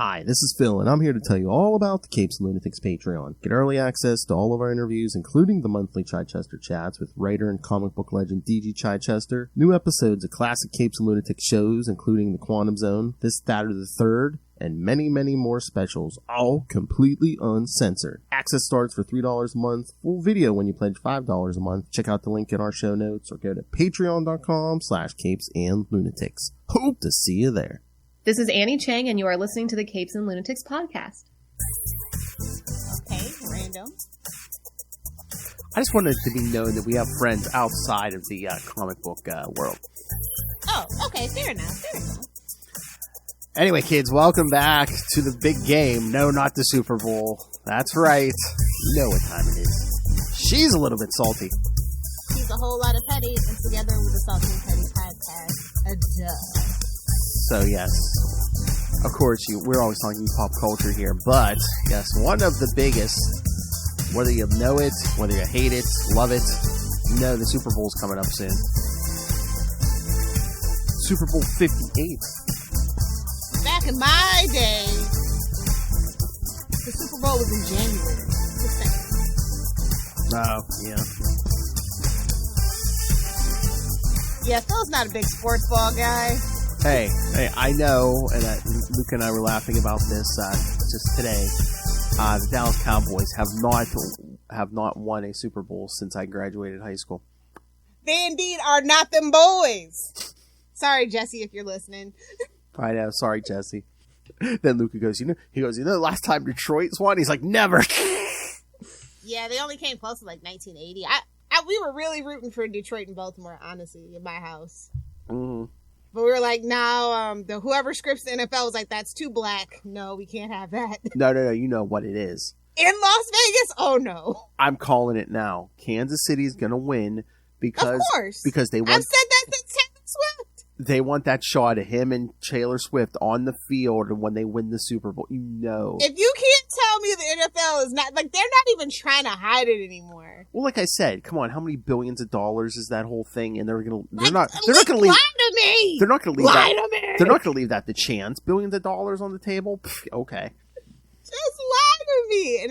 Hi, this is Phil, and I'm here to tell you all about the Capes and Lunatics Patreon. Get early access to all of our interviews, including the monthly Chichester chats with writer and comic book legend D.G. Chichester, new episodes of classic Capes and Lunatics shows, including The Quantum Zone, This, That, or the Third, and many, many more specials, all completely uncensored. Access starts for $3 a month, full video when you pledge $5 a month. Check out the link in our show notes, or go to patreon.com/CapesandLunatics. Hope to see you there. This is Annie Chang, and you are listening to the Capes and Lunatics podcast. Okay, random. I just wanted it to be known that we have friends outside of the comic book world. Oh, okay, fair enough. Anyway, kids, welcome back to the big game. No, not the Super Bowl. That's right. You know what time it is. She's a little bit salty. She's a whole lot of petty, and together with the Salty and Petty podcast, a duh. So, yes, of course, we're always talking pop culture here, but, yes, one of the biggest, whether you know it, whether you hate it, love it, you know the Super Bowl's coming up soon. Super Bowl 58. Back in my day, the Super Bowl was in January. Just saying. Oh, yeah. Yeah, Phil's not a big sports ball guy. Hey, I know, and Luke and I were laughing about this just today. The Dallas Cowboys have not won a Super Bowl since I graduated high school. They indeed are not them boys. Sorry, Jesse, if you're listening. I know, sorry, Jesse. Then Luke goes, you know, the last time Detroit's won? He's like, never. Yeah, they only came close to like 1980. We were really rooting for Detroit and Baltimore, honestly, in my house. Mm-hmm. But we were like, no, whoever scripts the NFL was like, that's too black. No, we can't have that. No, you know what it is. In Las Vegas? Oh, no. I'm calling it now. Kansas City's going to win because, of course. Because they want... I've said that since Taylor Swift. They want that shot of him and Taylor Swift on the field when they win the Super Bowl. You know. If you can't tell me the NFL is not, like, they're not even trying to hide it anymore. Well, like I said, come on, how many billions of dollars is that whole thing? And they're not going to leave. Lie to me. They're not going to leave lie that. To me. They're not going to leave that to chance. Billions of dollars on the table. Pff, okay. Just lie to me.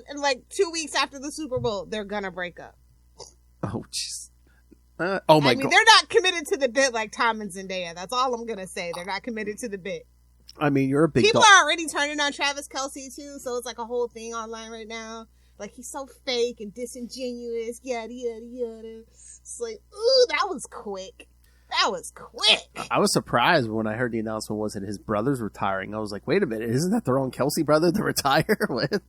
And like 2 weeks after the Super Bowl, they're gonna break up. Oh, jeez. Oh my God. They're not committed to the bit like Tom and Zendaya. That's all I'm gonna say. They're not committed to the bit. I mean, you're a big people are already turning on Travis Kelce too, so it's like a whole thing online right now. Like, he's so fake and disingenuous, yada yada yada. It's like, ooh, that was quick. That was quick. I was surprised when I heard the announcement was that his brother's retiring. I was like, wait a minute, isn't that their own Kelce brother to retire with?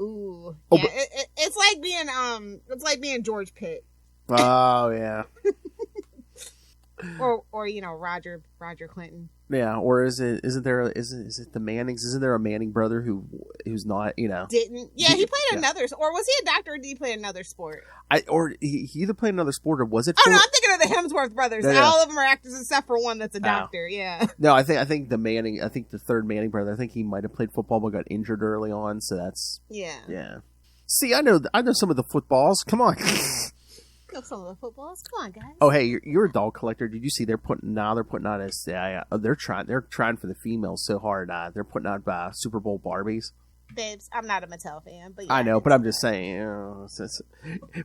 Ooh, oh, yeah, it's like being George Pitt. Oh yeah. or you know, Roger Clinton. Yeah, or is it the Mannings? Isn't there a Manning brother who's not, you know? Didn't. Yeah, he played another, or was he a doctor or did he play another sport? He either played another sport or was it? Oh no, I'm thinking of the Hemsworth brothers. No. All of them are actors except for one that's a doctor. Yeah. No, I think the third Manning brother, I think he might have played football but got injured early on, so that's yeah. See, I know some of the footballs. Come on. Some of the footballs. Come on, guys. Oh, hey, you're a doll collector. Did you see they're putting out they're trying for the females so hard. They're putting out Super Bowl Barbies. Babes, I'm not a Mattel fan, but yeah, I know, but I'm just saying, you know,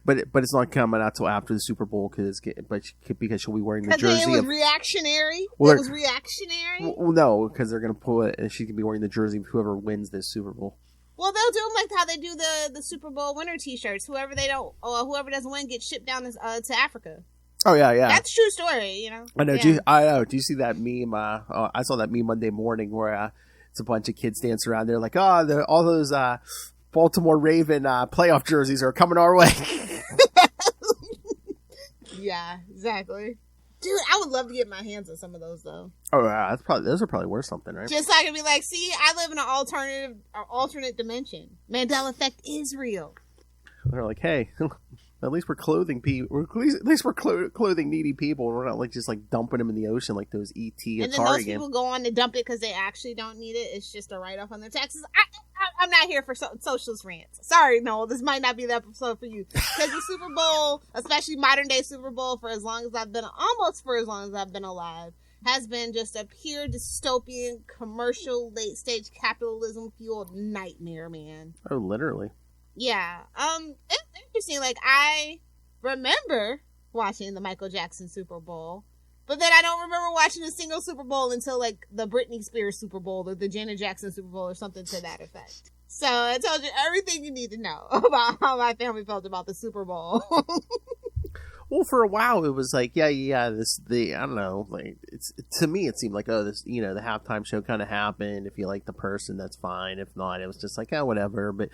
but it's not coming out till after the Super Bowl because she'll be wearing the jersey. It was reactionary. Well, it was reactionary. Well, no, because they're gonna she can be wearing the jersey of whoever wins this Super Bowl. Well, they'll do them like how they do the Super Bowl winner T-shirts. Whoever doesn't win gets shipped down to Africa. Oh yeah. That's a true story, you know. I know. Yeah. I know. Do you see that meme? I saw that meme Monday morning where it's a bunch of kids dancing around. They're like, all those Baltimore Raven playoff jerseys are coming our way. Yeah, exactly. Dude, I would love to get my hands on some of those, though. Oh, yeah, those are probably worth something, right? Just so I can be like, see, I live in an alternate dimension. Mandela effect is real. They're like, hey, at least we're clothing people. At least we're clothing needy people. We're not just dumping them in the ocean like those E.T. And then those people go on to dump it because they actually don't need it. It's just a write-off on their taxes. I'm not here for socialist rants. Sorry, Noel, this might not be the episode for you. Because the Super Bowl, especially modern day Super Bowl, almost for as long as I've been alive, has been just a pure dystopian, commercial, late-stage capitalism-fueled nightmare, man. Oh, literally. Yeah. It's interesting. Like, I remember watching the Michael Jackson Super Bowl, but then I don't remember watching a single Super Bowl until, like, the Britney Spears Super Bowl or the Janet Jackson Super Bowl or something to that effect. So I told you everything you need to know about how my family felt about the Super Bowl. Well, for a while, it was like, I don't know, like, to me, it seemed like, oh, this, the halftime show kind of happened. If you like the person, that's fine. If not, it was just like, oh, whatever. But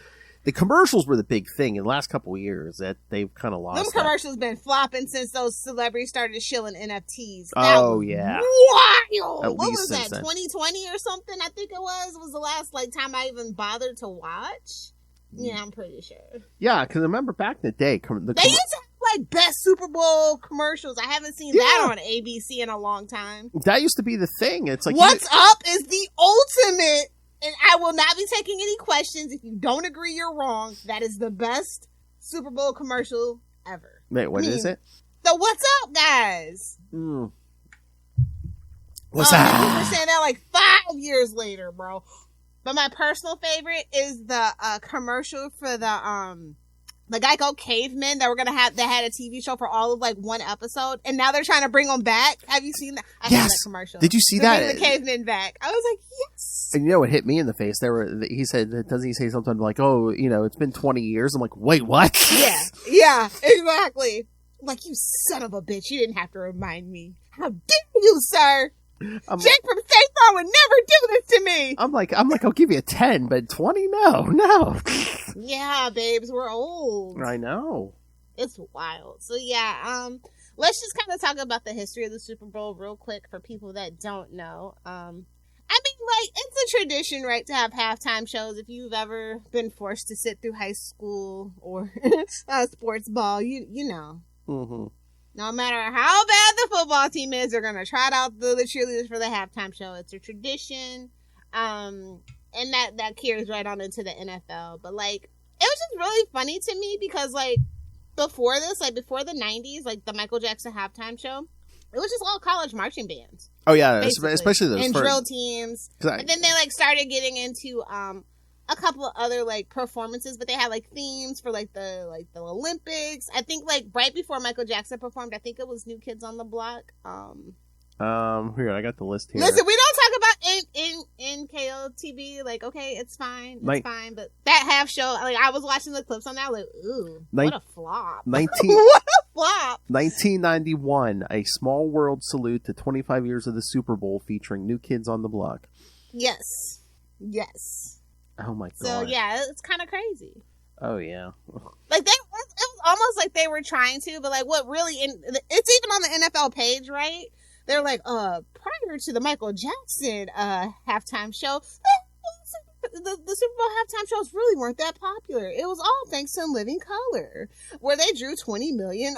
the commercials were the big thing in the last couple of years that they've kind of lost. Them commercials been flopping since those celebrities started shilling NFTs. Yeah. Wild. What was that, 2020 or something? I think it was the last, like, time I even bothered to watch. Yeah, I'm pretty sure. Yeah, because I remember back in the day, they used to have, like, best Super Bowl commercials. I haven't seen that on ABC in a long time. That used to be the thing. It's like, What's Up is the ultimate, and I will not be taking any questions. If you don't agree, you're wrong. That is the best Super Bowl commercial ever. Wait, what is it? So What's Up, guys? What's up? We were saying that like 5 years later, bro. But my personal favorite is the commercial for the Geico cavemen that had a TV show for all of like one episode, and now they're trying to bring them back. Have you seen that? I yes. Saw that commercial. Did you see they're that? bringing the cavemen back. I was like, yes. And you know what hit me in the face? He said, doesn't he say something like, oh, it's been 20 years? I'm like, wait, what? Yeah, exactly. Like, you son of a bitch, you didn't have to remind me. How dare you, sir? Jake from State Farm would never do this to me. I'm like, I'll give you a 10, but 20, no. Yeah, babes, we're old. I know. It's wild. So yeah, let's just kind of talk about the history of the Super Bowl real quick for people that don't know. I mean, like, it's a tradition, right, to have halftime shows. If you've ever been forced to sit through high school or sports ball, you know. Mm-hmm. No matter how bad the football team is, they're going to trot out the cheerleaders for the halftime show. It's a tradition. And that carries right on into the NFL. But, like, it was just really funny to me because, like, before this, like, before the 90s, like, the Michael Jackson halftime show, it was just all college marching bands. Oh, yeah, especially those. And drill teams. And then they, like, started getting into a couple of other, like, performances, but they had, like, themes for, like, the Olympics. I think, like, right before Michael Jackson performed, I think it was New Kids on the Block. Here, I got the list here. Listen, we don't talk about NKOTB. Like, okay, it's fine. It's fine. But that half show, like, I was watching the clips on that, like, ooh, what a flop. What a flop. 1991, A Small World Salute to 25 Years of the Super Bowl featuring New Kids on the Block. Yes. Oh, my God. So, yeah, it's kind of crazy. Oh, yeah. Like, it was almost like they were trying to, but, like, what really, it's even on the NFL page, right? They're like, prior to the Michael Jackson halftime show, the Super Bowl halftime shows really weren't that popular. It was all thanks to In Living Color, where they drew 20 million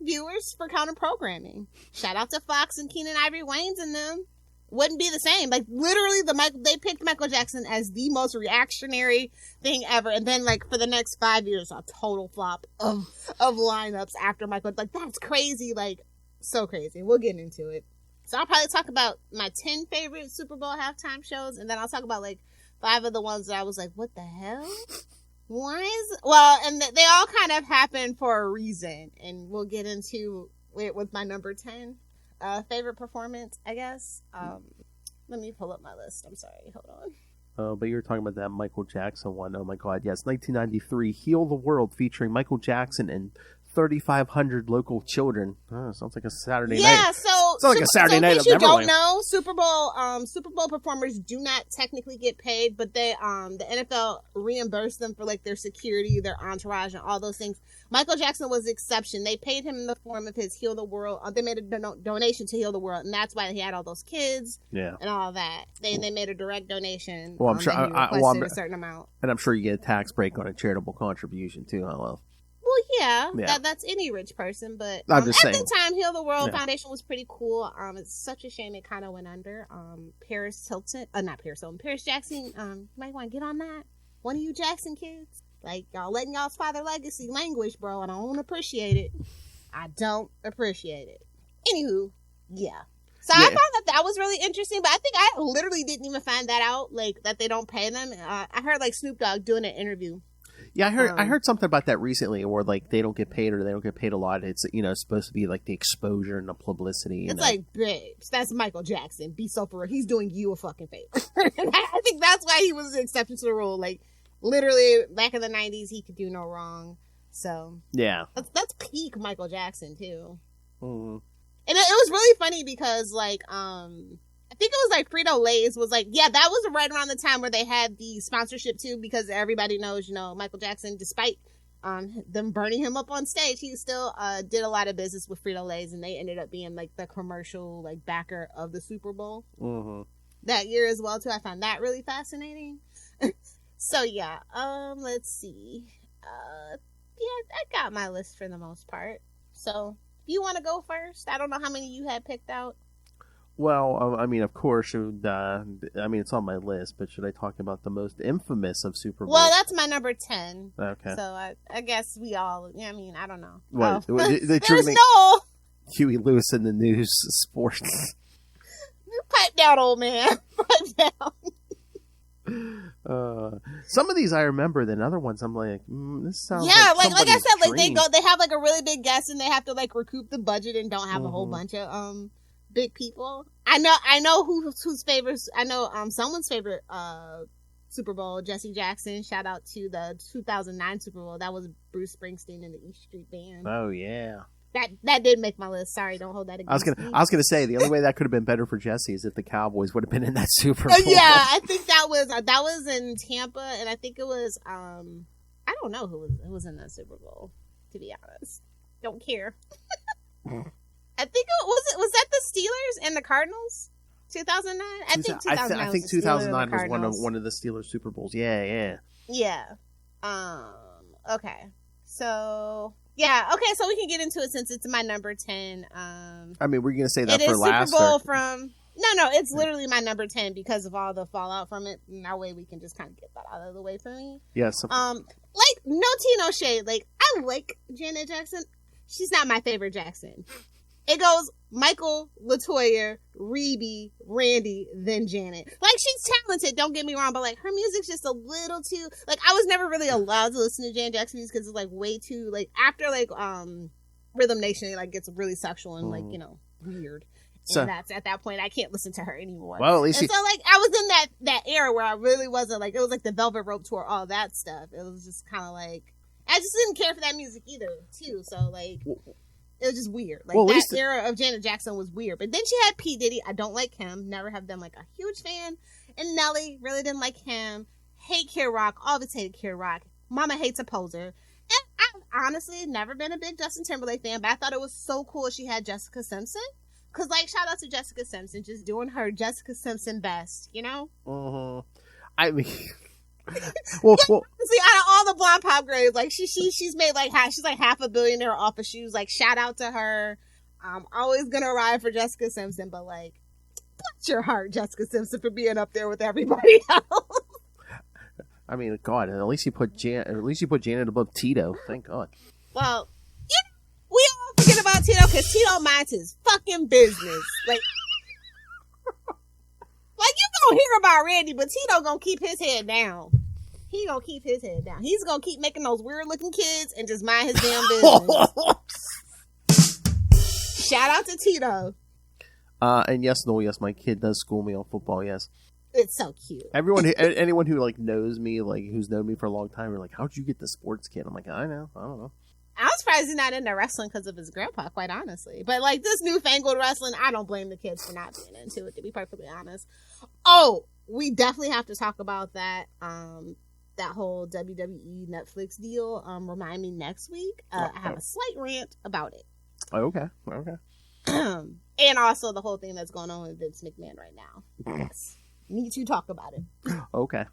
viewers for counter programming. Shout out to Fox and Keenan Ivory Wayans and them. Wouldn't be the same. Like, literally, they picked Michael Jackson as the most reactionary thing ever, and then, like, for the next 5 years, a total flop of lineups after Michael. Like, that's crazy. Like, so crazy. We'll get into it. So I'll probably talk about my 10 favorite Super Bowl halftime shows, and then I'll talk about, like, 5 of the ones that I was like, what the hell? Why is it? Well, and they all kind of happen for a reason, and we'll get into it with my number 10. Favorite performance, I guess. Let me pull up my list. I'm sorry. Hold on. Oh, but you were talking about that Michael Jackson one. Oh, my God. Yes, 1993, Heal the World, featuring Michael Jackson and 3,500 local children. Oh, sounds like a Saturday night. Yeah, sounds like a Saturday night. In case you don't know, Super Bowl performers do not technically get paid, but they the NFL reimbursed them for, like, their security, their entourage, and all those things. Michael Jackson was the exception. They paid him in the form of his Heal the World. They made a donation to Heal the World, and that's why he had all those kids. Yeah, and all that. They made a direct donation. Well, I'm sure. A certain amount, and I'm sure you get a tax break on a charitable contribution too. Well, yeah. That's any rich person, but I'm just at saying. the time, Heal the World Foundation was pretty cool. It's such a shame it kind of went under. Paris Jackson. You might want to get on that. One of you Jackson kids, like, y'all letting y'all's father legacy languish, bro. And I don't appreciate it. I don't appreciate it. Anywho, yeah. So I found that was really interesting, but I think I literally didn't even find that out, like, that they don't pay them. I heard, like, Snoop Dogg doing an interview. Yeah, I heard something about that recently, where, like, they don't get paid or they don't get paid a lot. It's, it's supposed to be, like, the exposure and the publicity. It's like, bitch, that's Michael Jackson. Be so for real. He's doing you a fucking favor. And I think that's why he was an exception to the rule. Like, literally, back in the 90s, he could do no wrong. So, yeah. That's peak Michael Jackson, too. Mm-hmm. And it was really funny because, like, I think it was like Frito-Lay's was like, yeah, that was right around the time where they had the sponsorship too, because everybody knows, Michael Jackson, despite them burning him up on stage, he still did a lot of business with Frito-Lay's, and they ended up being like the commercial like backer of the Super Bowl that year as well too. I found that really fascinating. So yeah, let's see. Yeah, I got my list for the most part. So if you want to go first, I don't know how many you had picked out. Well, I mean, of course, it's on my list, but should I talk about the most infamous of Super Bowl? Well, that's my number 10. Okay. So I guess we all, I don't know. What? There's no... Huey Lewis in the news, sports. Pipe down, old man. Pipe down. Some of these I remember, then other ones I'm like, this sounds like I said, dream. like they have like a really big guest and they have to like recoup the budget and don't have a whole bunch of big people. I know whose favorites. I know someone's favorite Super Bowl, Jesse Jackson. Shout out to the 2009 Super Bowl. That was Bruce Springsteen and the East Street Band. Oh yeah. That did make my list. Sorry, don't hold that against me. I was gonna say the only way that could have been better for Jesse is if the Cowboys would have been in that Super Bowl. Yeah, I think that was in Tampa, and I think it was I don't know who was in that Super Bowl. To be honest, don't care. I think was that the Steelers and the Cardinals, 2009. I think 2009. I think 2009 was one of the Steelers Super Bowls. Yeah. Okay. So yeah. Okay. So we can get into it since it's my number 10. I mean, we're gonna say that for last. Super Bowl from. No, it's literally my number 10 because of all the fallout from it. And that way we can just kind of get that out of the way for me. Yes. Like no tea, no shade. Like I like Janet Jackson. She's not my favorite Jackson. It goes Michael, LaToya, Rebe, Randy, then Janet. Like, she's talented, don't get me wrong, but, like, her music's just a little too... Like, I was never really allowed to listen to Janet Jackson music because it's, like, way too... Like, after, like, Rhythm Nation, it, like, gets really sexual and, like, weird. So, and that's, at that point, I can't listen to her anymore. Well, at least so, like, I was in that era where I really wasn't, like... It was, like, the Velvet Rope Tour, all that stuff. It was just kind of, like... I just didn't care for that music either, too, so, like... It was just weird. Like, that era of Janet Jackson was weird. But then she had P. Diddy. I don't like him. Never have been, like, a huge fan. And Nelly, really didn't like him. Hate Kid Rock. Always hated Kid Rock. Mama hates a poser. And I've honestly never been a big Justin Timberlake fan, but I thought it was so cool she had Jessica Simpson. Because, like, shout out to Jessica Simpson. Just doing her Jessica Simpson best, you know? Mm-hmm. I mean... well, see, out of all the blonde pop grades, like she's made like she's like $500 million off of shoes. Like, shout out to her. I'm always gonna ride for Jessica Simpson, but like, bless your heart, Jessica Simpson, for being up there with everybody else. I mean, God, at least you put Janet above Tito. Thank God. Well, we all forget about Tito because Tito minds his fucking business. Like, you gonna hear about Randy, but Tito gonna keep his head down. He gonna keep his head down. He's gonna keep making those weird looking kids and just mind his damn business. Shout out to Tito. And yes, my kid does school me on football, yes. It's so cute. Anyone who, like, knows me, like, who's known me for a long time, are like, how'd you get the sports kid? I'm like, I don't know. I'm surprised he's not into wrestling because of his grandpa, quite honestly. But, like, this newfangled wrestling, I don't blame the kids for not being into it, to be perfectly honest. Oh, we definitely have to talk about that that whole WWE Netflix deal. Remind me next week. I have a slight rant about it. Okay. And also the whole thing that's going on with Vince McMahon right now. Yes. Need to talk about it. Okay.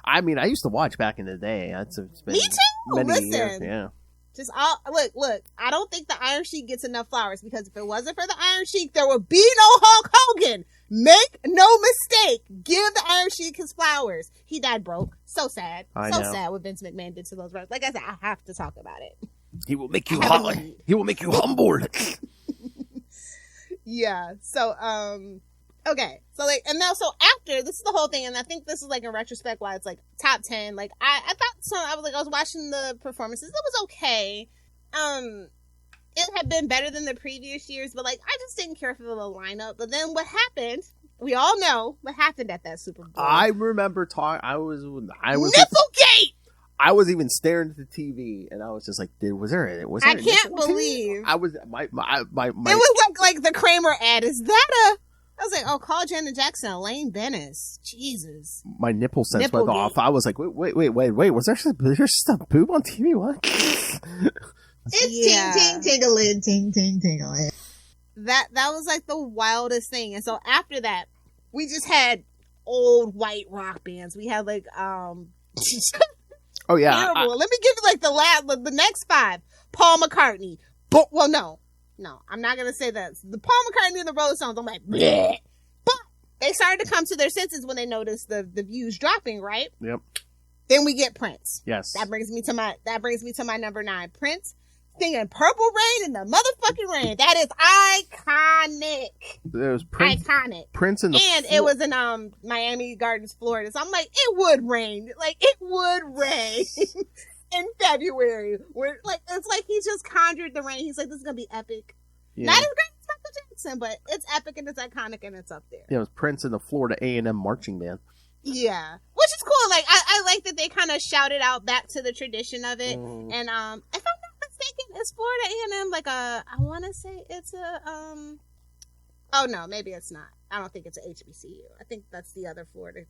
I mean, I used to watch back in the day. It's been me too. Many years. Yeah. Just look. I don't think the Iron Sheik gets enough flowers because if it wasn't for the Iron Sheik, there would be no Hulk Hogan. Make no mistake. Give the Iron Sheik his flowers. He died broke. So sad. I know. Sad what Vince McMahon did to those wrestlers. Like I said, I have to talk about it. He will make you humble. Yeah. So, okay. So, like, and now, so after, this is the whole thing, and I think this is, like, in retrospect, why it's, like, top 10. Like, I thought, so I was watching the performances. It was okay. It had been better than the previous years, but, like, I just didn't care for the lineup. But then what happened, we all know what happened at that Super Bowl. I remember I was Nipplegate! I was even staring at the TV, and I was just like, was there I can't believe. I was, my. It was like the Kramer ad. Is that a... I was like, oh, call Janet Jackson, Elaine Bennis. Jesus. My nipple sense went off. I was like, wait. Was there just a boob on TV? What? It's ting-ting-ting-a-lid, ting-ting-ting-a-lid. That was like the wildest thing. And so after that, we just had old white rock bands. We had like, oh yeah. Terrible. Let me give you like the next 5. Paul McCartney. But, well, no, I'm not going to say that. The Paul McCartney and the Rolling Stones, I'm like, bleh. But they started to come to their senses when they noticed the views dropping, right? Yep. Then we get Prince. Yes. That brings me to my number 9. Prince singing Purple Rain in the motherfucking rain. That is iconic. There was Prince. Iconic. Prince in it was in Miami Gardens, Florida. So I'm like, it would rain. Like, it would rain in February. It's like he just conjured the rain. He's like, this is gonna be epic. Yeah. Not as great as Michael Jackson, but it's epic and it's iconic and it's up there. Yeah, it was Prince in the Florida A&M marching band. Yeah, which is cool. Like, I like that they kind of shouted out back to the tradition of it. And if I'm not mistaken, is Florida A&M like I want to say it's a oh no, maybe it's not. I don't think it's a HBCU. I think that's the other Florida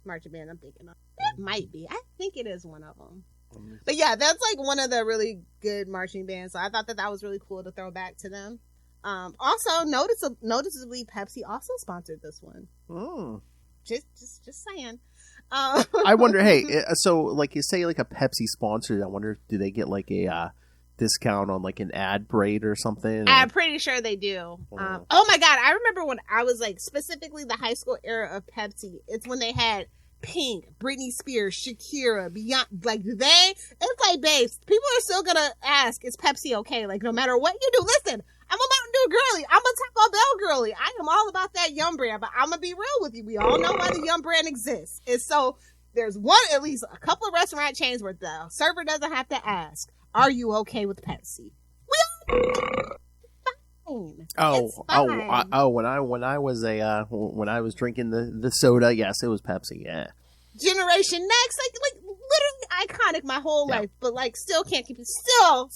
marching band I'm thinking of. It might be. I think it is one of them. But yeah, that's like one of the really good marching bands. So I thought that was really cool to throw back to them. Also, noticeably, Pepsi also sponsored this one. Oh. Just saying. I wonder, hey, so like you say like a Pepsi sponsor, I wonder, do they get like a discount on like an ad break or something? I'm pretty sure they do. Oh my God. I remember when I was like specifically the high school era of Pepsi. It's when they had Pink, Britney Spears, Shakira, Beyonce. Like it's like, babes, people are still going to ask, is Pepsi okay? Like no matter what you do, listen, I'm a Mountain Dew girly. I'm a Taco Bell girly. I am all about that Yum brand, but I'm going to be real with you. We all know why the Yum brand exists. And so there's at least a couple of restaurant chains where the server doesn't have to ask, are you okay with Pepsi? We all fine. When I was drinking the soda, yes, it was Pepsi. Yeah. Generation Next, like literally iconic my whole life, but like still can't keep it. Still,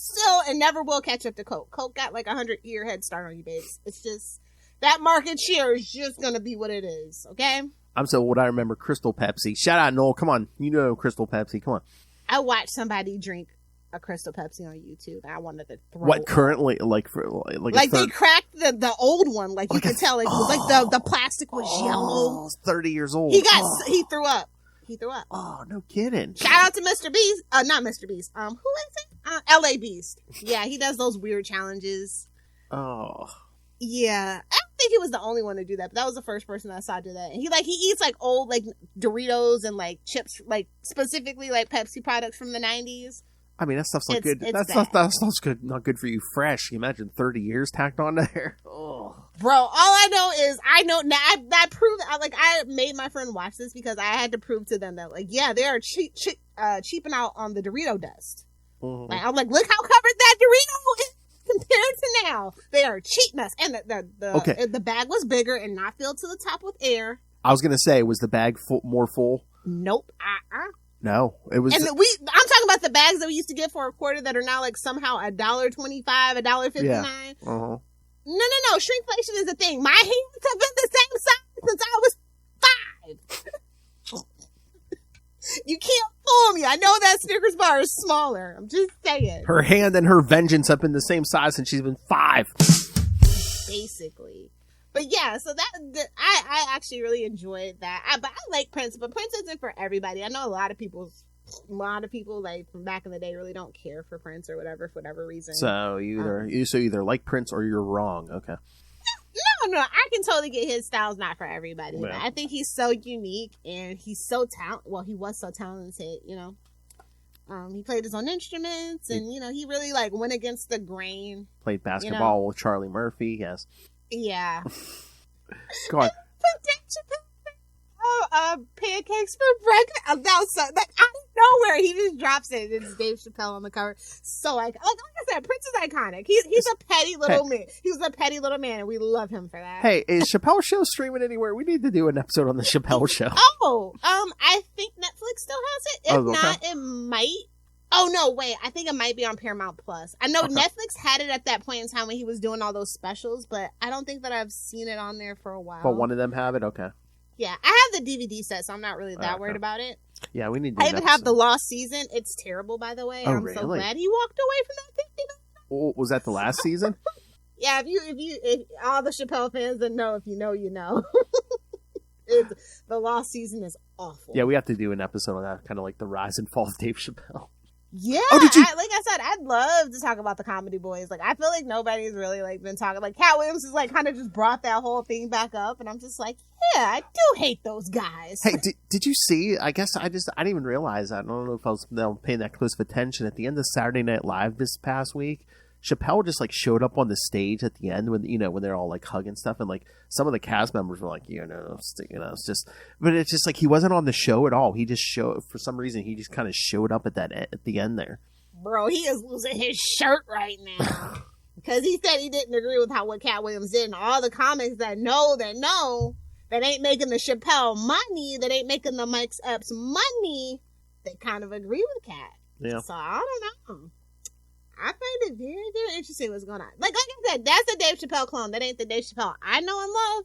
and never will catch up to Coke. Coke got like 100-year head start on you, babes. It's just that market share is just gonna be what it is. Okay. I'm so old. I remember Crystal Pepsi. Shout out Noel. Come on, you know Crystal Pepsi. Come on. I watched somebody drink a Crystal Pepsi on YouTube. I wanted to throw what currently like they cracked the old one. Like you could tell, like it was like the plastic was yellow. 30 years old. He threw up. He threw up. Oh, no kidding. Shout out to Mr. Beast. Not Mr. Beast. Who is it? LA Beast. Yeah, he does those weird challenges. Oh. Yeah. I don't think he was the only one to do that, but that was the first person I saw do that. And he eats like old like Doritos and like chips, like specifically like Pepsi products from the 90s. I mean, that stuff's not good. That stuff's good. Not good for you fresh. You imagine 30 years tacked on there. Oh. Bro, all I know is now I proved I made my friend watch this because I had to prove to them that like, yeah, they are cheaping out on the Dorito dust. Mm-hmm. Like, I'm like, look how covered that Dorito is compared to now. They are cheating us. And the bag was bigger and not filled to the top with air. I was going to say, was the bag more full? Nope. No, it was. And I'm talking about the bags that we used to get for a quarter that are now like somehow $1.25, $1.59. Yeah. Uh-huh. No. Shrinkflation is a thing. My hands have been the same size since I was 5. You can't fool me. I know that Snickers bar is smaller. I'm just saying. Her hand and her vengeance have been the same size since she's been 5. Basically. But yeah, so I actually really enjoyed that. But I like Prince, but Prince isn't for everybody. I know a lot of people like from back in the day really don't care for Prince or whatever for whatever reason. So you either like Prince or you're wrong. Okay. No, I can totally get his style's not for everybody. Yeah. I think he's so unique and he's so talented. Well, he was so talented, you know. He played his own instruments, and he really like went against the grain. Played basketball with Charlie Murphy. Yes. Yeah. Go on. Pancakes for breakfast. That was so, like, out of nowhere, he just drops it. It's Dave Chappelle on the cover. So like I said, Prince is iconic. He's a petty little man. He was a petty little man, and we love him for that. Hey, is Chappelle Show streaming anywhere? We need to do an episode on the Chappelle Show. Oh, I think Netflix still has it. If not, it might. Oh no, wait. I think it might be on Paramount Plus. I know Netflix had it at that point in time when he was doing all those specials, but I don't think that I've seen it on there for a while. But one of them have it. Okay. Yeah, I have the DVD set, so I'm not really that worried about it. Yeah, we need to. I even have the Lost Season. It's terrible, by the way. I'm so glad he walked away from that thing. Oh, was that the last season? Yeah, if all the Chappelle fans that know, if you know, you know. The Lost Season is awful. Yeah, we have to do an episode on that, kind of like the rise and fall of Dave Chappelle. Yeah, like I said, I'd love to talk about the Comedy Boys. Like, I feel like nobody's really like been talking. Like, Cat Williams has like kind of just brought that whole thing back up, and I'm just like, yeah, I do hate those guys. Hey, did you see? I guess I didn't even realize that. I don't know if I was paying that close of attention. At the end of Saturday Night Live this past week, Chappelle just like showed up on the stage at the end when when they're all like hugging stuff, and like some of the cast members were like, it's just, but it's just like he wasn't on the show at all. He just showed, for some reason, he just kind of showed up at the end there. Bro, he is losing his shirt right now because he said he didn't agree with what Cat Williams did, and all the comics that ain't making the Chappelle money, that ain't making the Mike Epps money, they kind of agree with Cat. Yeah. So I don't know. I find it very, very interesting what's going on. Like I said, that's the Dave Chappelle clone. That ain't the Dave Chappelle I know and love.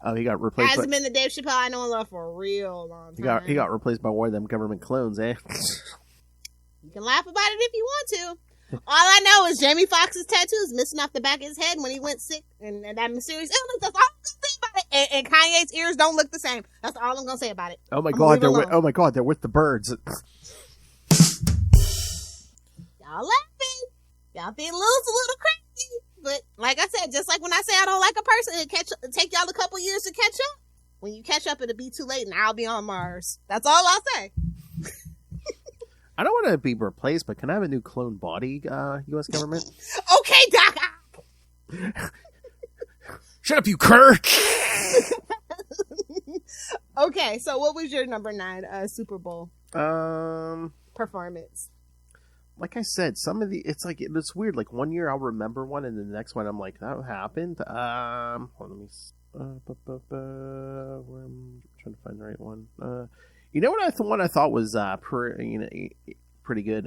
Oh, he got replaced. Hasn't been the Dave Chappelle I know and love for a real long time. He got replaced by one of them government clones, eh? You can laugh about it if you want to. All I know is Jamie Foxx's tattoos missing off the back of his head when he went sick, and that mysterious illness. That's all I'm gonna say about it. And Kanye's ears don't look the same. That's all I'm gonna say about it. Oh my god, they're with the birds. Y'all laughing. Y'all think Lou's a little crazy. But like I said, just like when I say I don't like a person, it'll take y'all a couple years to catch up. When you catch up, it'll be too late and I'll be on Mars. That's all I'll say. I don't want to be replaced, but can I have a new clone body, U.S. government? Okay, Doc. Shut up, you cur! Okay, so what was your number 9 Super Bowl performance? Like I said, it's weird. Like one year I'll remember one, and the next one I'm like, that happened. Let me. I'm trying to find the right one. What I thought was pretty good.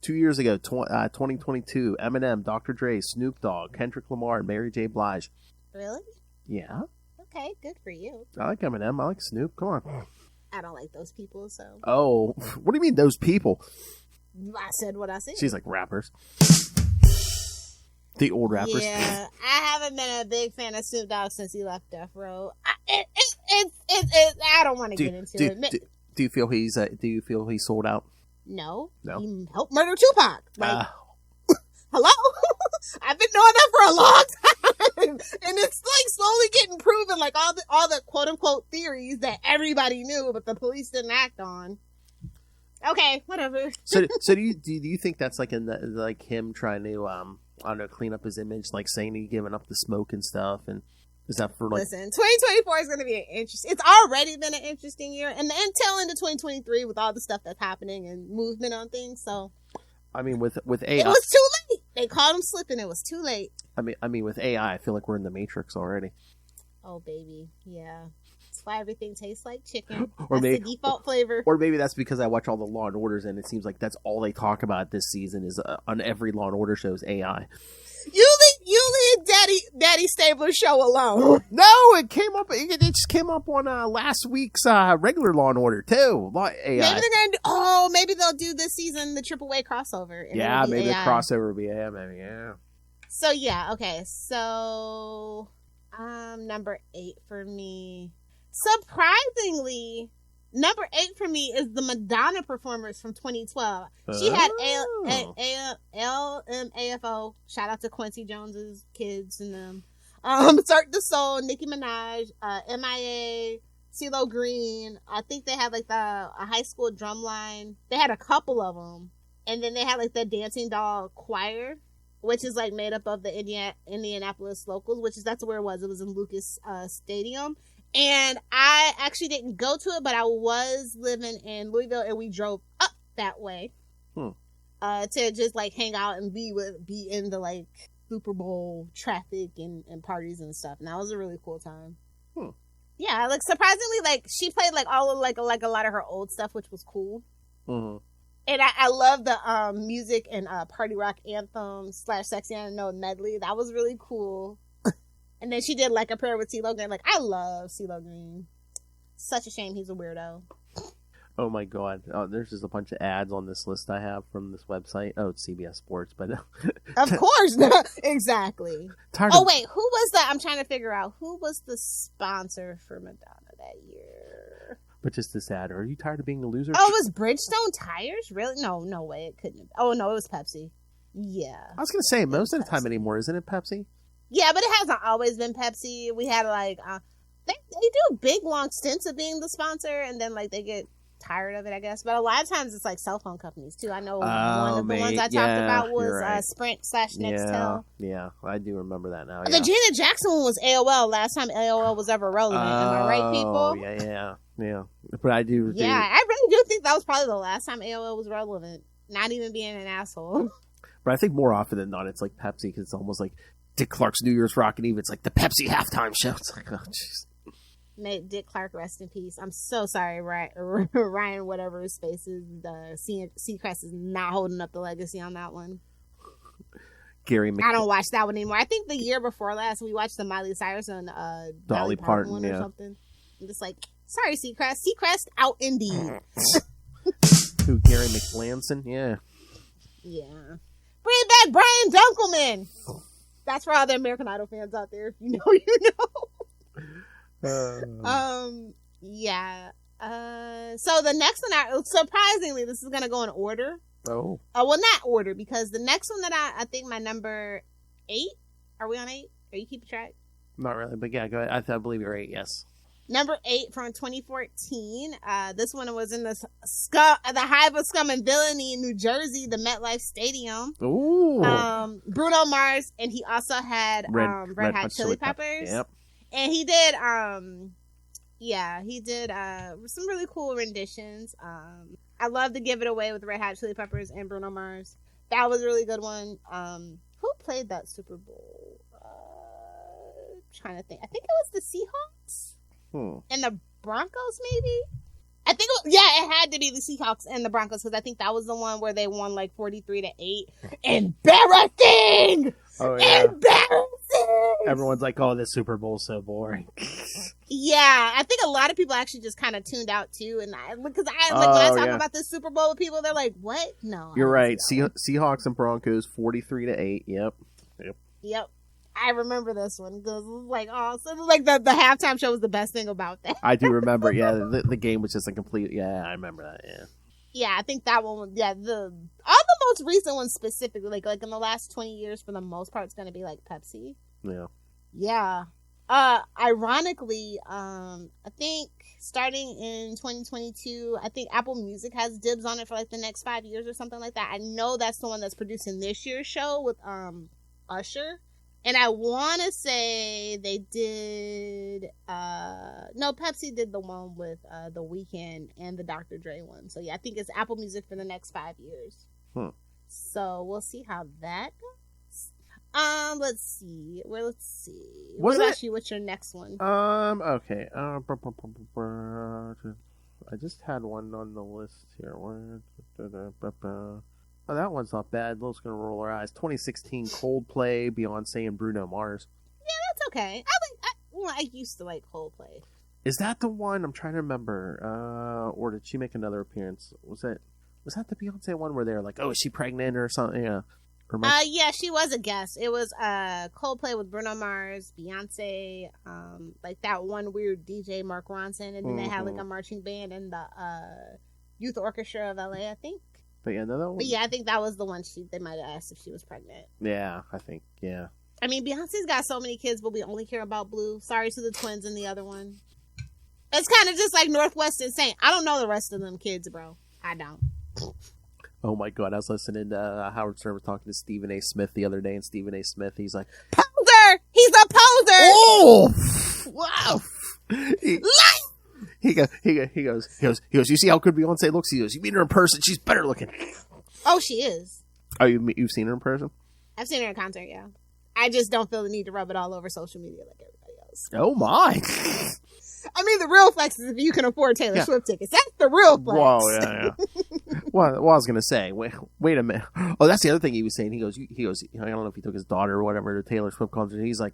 2 years ago, 2022, Eminem, Dr. Dre, Snoop Dogg, Kendrick Lamar, and Mary J. Blige. Really? Yeah. Okay, good for you. I like Eminem. I like Snoop. Come on. I don't like those people, so. Oh, what do you mean those people? I said what I said. She's like rappers. The old rappers. Yeah, I haven't been a big fan of Snoop Dogg since he left Death Row. I don't want to get into it. Do you feel he's sold out? No. No. He helped murder Tupac. Hello? I've been knowing that for a long time. And it's like slowly getting proven, like all the quote unquote theories that everybody knew, but the police didn't act on. Okay, whatever. So do you think that's like him trying to I don't know, clean up his image, like saying he's giving up the smoke and stuff, and is that for like? Listen, 2024 is going to be it's already been an interesting year, and the intel into 2023 with all the stuff that's happening and movement on things. So, I mean, with AI, it was too late. They caught him slipping. It was too late. I mean, with AI, I feel like we're in the Matrix already. Oh baby, yeah. That's why everything tastes like chicken. Or that's the default flavor. Or maybe that's because I watch all the Law and Orders, and it seems like that's all they talk about this season is on every Law and Order show is AI. You leave Daddy Stabler's show alone. No, it came up. It just came up on last week's regular Law and Order too. AI. Maybe they'll do this season the Triple A crossover. Yeah, maybe the crossover will be AI. Maybe yeah. So yeah, okay. So number 8 for me. Surprisingly, number 8 for me is the Madonna performance from 2012. She had LMAFO. Shout out to Quincy Jones's kids and them. Cirque du Soleil, Nicki Minaj, MIA, CeeLo Green. I think they had like a high school drum line. They had a couple of them. And then they had like the Dancing Doll Choir, which is like made up of the Indianapolis locals, that's where it was. It was in Lucas Stadium. And I actually didn't go to it, but I was living in Louisville and we drove up that way to just like hang out and be in the like Super Bowl traffic and parties and stuff. And that was a really cool time. Yeah, like surprisingly, like she played like all of like a lot of her old stuff, which was cool. And I love the music and party rock anthem / Sexy I Know medley. That was really cool. And then she did like a prayer with CeeLo Green. Like I love CeeLo Green. Such a shame he's a weirdo. Oh my god. Oh, there's just a bunch of ads on this list I have from this website. Oh, it's CBS Sports, but of course. Exactly. Wait, who was I'm trying to figure out who was the sponsor for Madonna that year. But just this ad. Are you tired of being a loser? Oh, it was Bridgestone Tires? Really? No way. It couldn't have. Oh no, it was Pepsi. Yeah. I was gonna say most of the time anymore, isn't it Pepsi? Yeah, but it hasn't always been Pepsi. We had like they do big long stints of being the sponsor, and then like they get tired of it, I guess. But a lot of times it's like cell phone companies too. I know one of the ones I talked about was right. Sprint / Nextel. Yeah, I do remember that now. The Janet Jackson one was AOL. Last time AOL was ever relevant. Am I right, people? Yeah. But I do. Yeah, I really do think that was probably the last time AOL was relevant. Not even being an asshole. But I think more often than not, it's like Pepsi because it's almost like Dick Clark's New Year's Rockin' Eve. It's like the Pepsi halftime show. It's like, oh, jeez. May Dick Clark rest in peace. I'm so sorry, Ryan, whatever his face is. The Seacrest is not holding up the legacy on that one. I don't watch that one anymore. I think the year before last, we watched the Miley Cyrus and Dolly Parton one or something. I'm just like, sorry, Seacrest. Seacrest out indeed. Who, Gary McLanson? Yeah. Yeah. Bring back Brian Dunkelman. That's for all the American Idol fans out there. If you know, you know. Yeah. So the next one, surprisingly, this is gonna go in order. Oh. Well, not order, because the next one that I think my number 8. Are we on 8? Are you keeping track? Not really, but yeah, go ahead. I believe you're 8. Yes. Number 8 from 2014. This one was in the hive of scum and villainy in New Jersey, the MetLife Stadium. Ooh. Bruno Mars, and he also had Red Hot Chili Peppers. Yep. And he did, some really cool renditions. I love to Give It Away with Red Hot Chili Peppers and Bruno Mars. That was a really good one. Who played that Super Bowl? Trying to think. I think it was the Seahawks and the Broncos, maybe. I think, it had to be the Seahawks and the Broncos, because I think that was the one where they won like 43-8. Embarrassing! Oh, yeah. Embarrassing! Everyone's like, oh, this Super Bowl's so boring. Yeah, I think a lot of people actually just kind of tuned out too, and when I talk about this Super Bowl with people, they're like, "What? No." You're right. Seahawks and Broncos, 43-8. Yep. I remember this one because like, the halftime show was the best thing about that. I do remember. Yeah, the game was just a complete. Yeah, I remember that. Yeah. Yeah, I think that one. Yeah, all the most recent ones specifically, like in the last 20 years, for the most part, it's going to be like Pepsi. Yeah. Yeah. Ironically, I think starting in 2022, I think Apple Music has dibs on it for like the next 5 years or something like that. I know that's the one that's producing this year's show with Usher. And I want to say they did, Pepsi did the one with The Weeknd and the Dr. Dre one. So yeah, I think it's Apple Music for the next 5 years. So we'll see how that goes. Let's see. What's your next one? Okay. I just had one on the list here. Oh, that one's not bad. Lo's gonna roll our eyes. 2016 Coldplay, Beyonce, and Bruno Mars. Yeah, that's okay. I used to like Coldplay. Is that the one? I'm trying to remember. Or did she make another appearance? Was that the Beyonce one where they're like, oh, is she pregnant or something? Yeah. Yeah, she was a guest. It was Coldplay with Bruno Mars, Beyonce, like that one weird DJ Mark Ronson, and then they had like a marching band and the Youth Orchestra of LA, I think. But yeah, no, that one. But yeah, I think that was the one they might have asked if she was pregnant. Yeah, I think, yeah. I mean, Beyonce's got so many kids, but we only care about Blue. Sorry to the twins in the other one. It's kind of just like Northwest Insane. I don't know the rest of them kids, bro. I don't. Oh my god, I was listening to Howard Stern was talking to Stephen A. Smith the other day, and Stephen A. Smith, he's like, Poser! He's a poser! oh! Wow! He goes, you see how good Beyonce looks? He goes, you meet her in person, she's better looking. Oh, she is. Oh, you've seen her in person? I've seen her in concert, yeah. I just don't feel the need to rub it all over social media like everybody else. Oh my! I mean, the real flex is if you can afford Taylor Swift tickets. That's the real flex. Whoa, yeah. Well, I was gonna say, wait a minute. Oh, that's the other thing he was saying. He goes. I don't know if he took his daughter or whatever to Taylor Swift concert. He's like,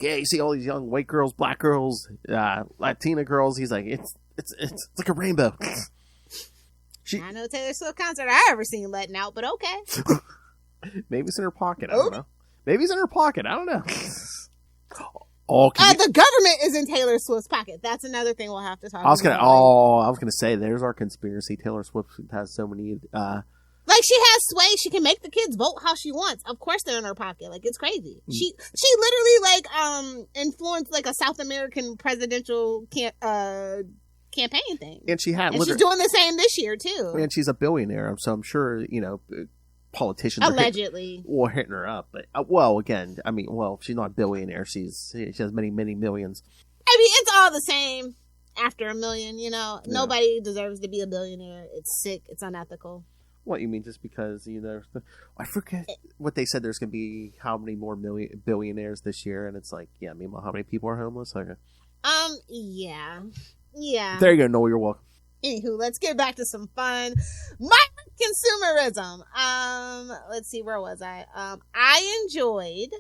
yeah, you see all these young white girls, black girls, Latina girls. He's like, it's like a rainbow. I know Taylor Swift concert I ever seen letting out, but okay. Maybe it's in her pocket. I don't know. Maybe it's in her pocket. I don't know. The government is in Taylor Swift's pocket. That's another thing we'll have to talk about. I was gonna say, there's our conspiracy. Taylor Swift has so many. Like, she has sway. She can make the kids vote how she wants. Of course, they're in her pocket. Like, it's crazy. She literally influenced like a South American presidential campaign thing. And she's doing the same this year too. And she's a billionaire, so I'm sure politicians allegedly are hitting her up. But she's not a billionaire. She has many millions. I mean, it's all the same after a million. Nobody deserves to be a billionaire. It's sick. It's unethical. What, you mean just because I forget what they said. There's going to be how many more billionaires this year, and it's like, yeah, meanwhile, how many people are homeless? Okay. Yeah. There you go. No, you're welcome. Anywho, let's get back to some fun. Consumerism. Let's see, where was I? I enjoyed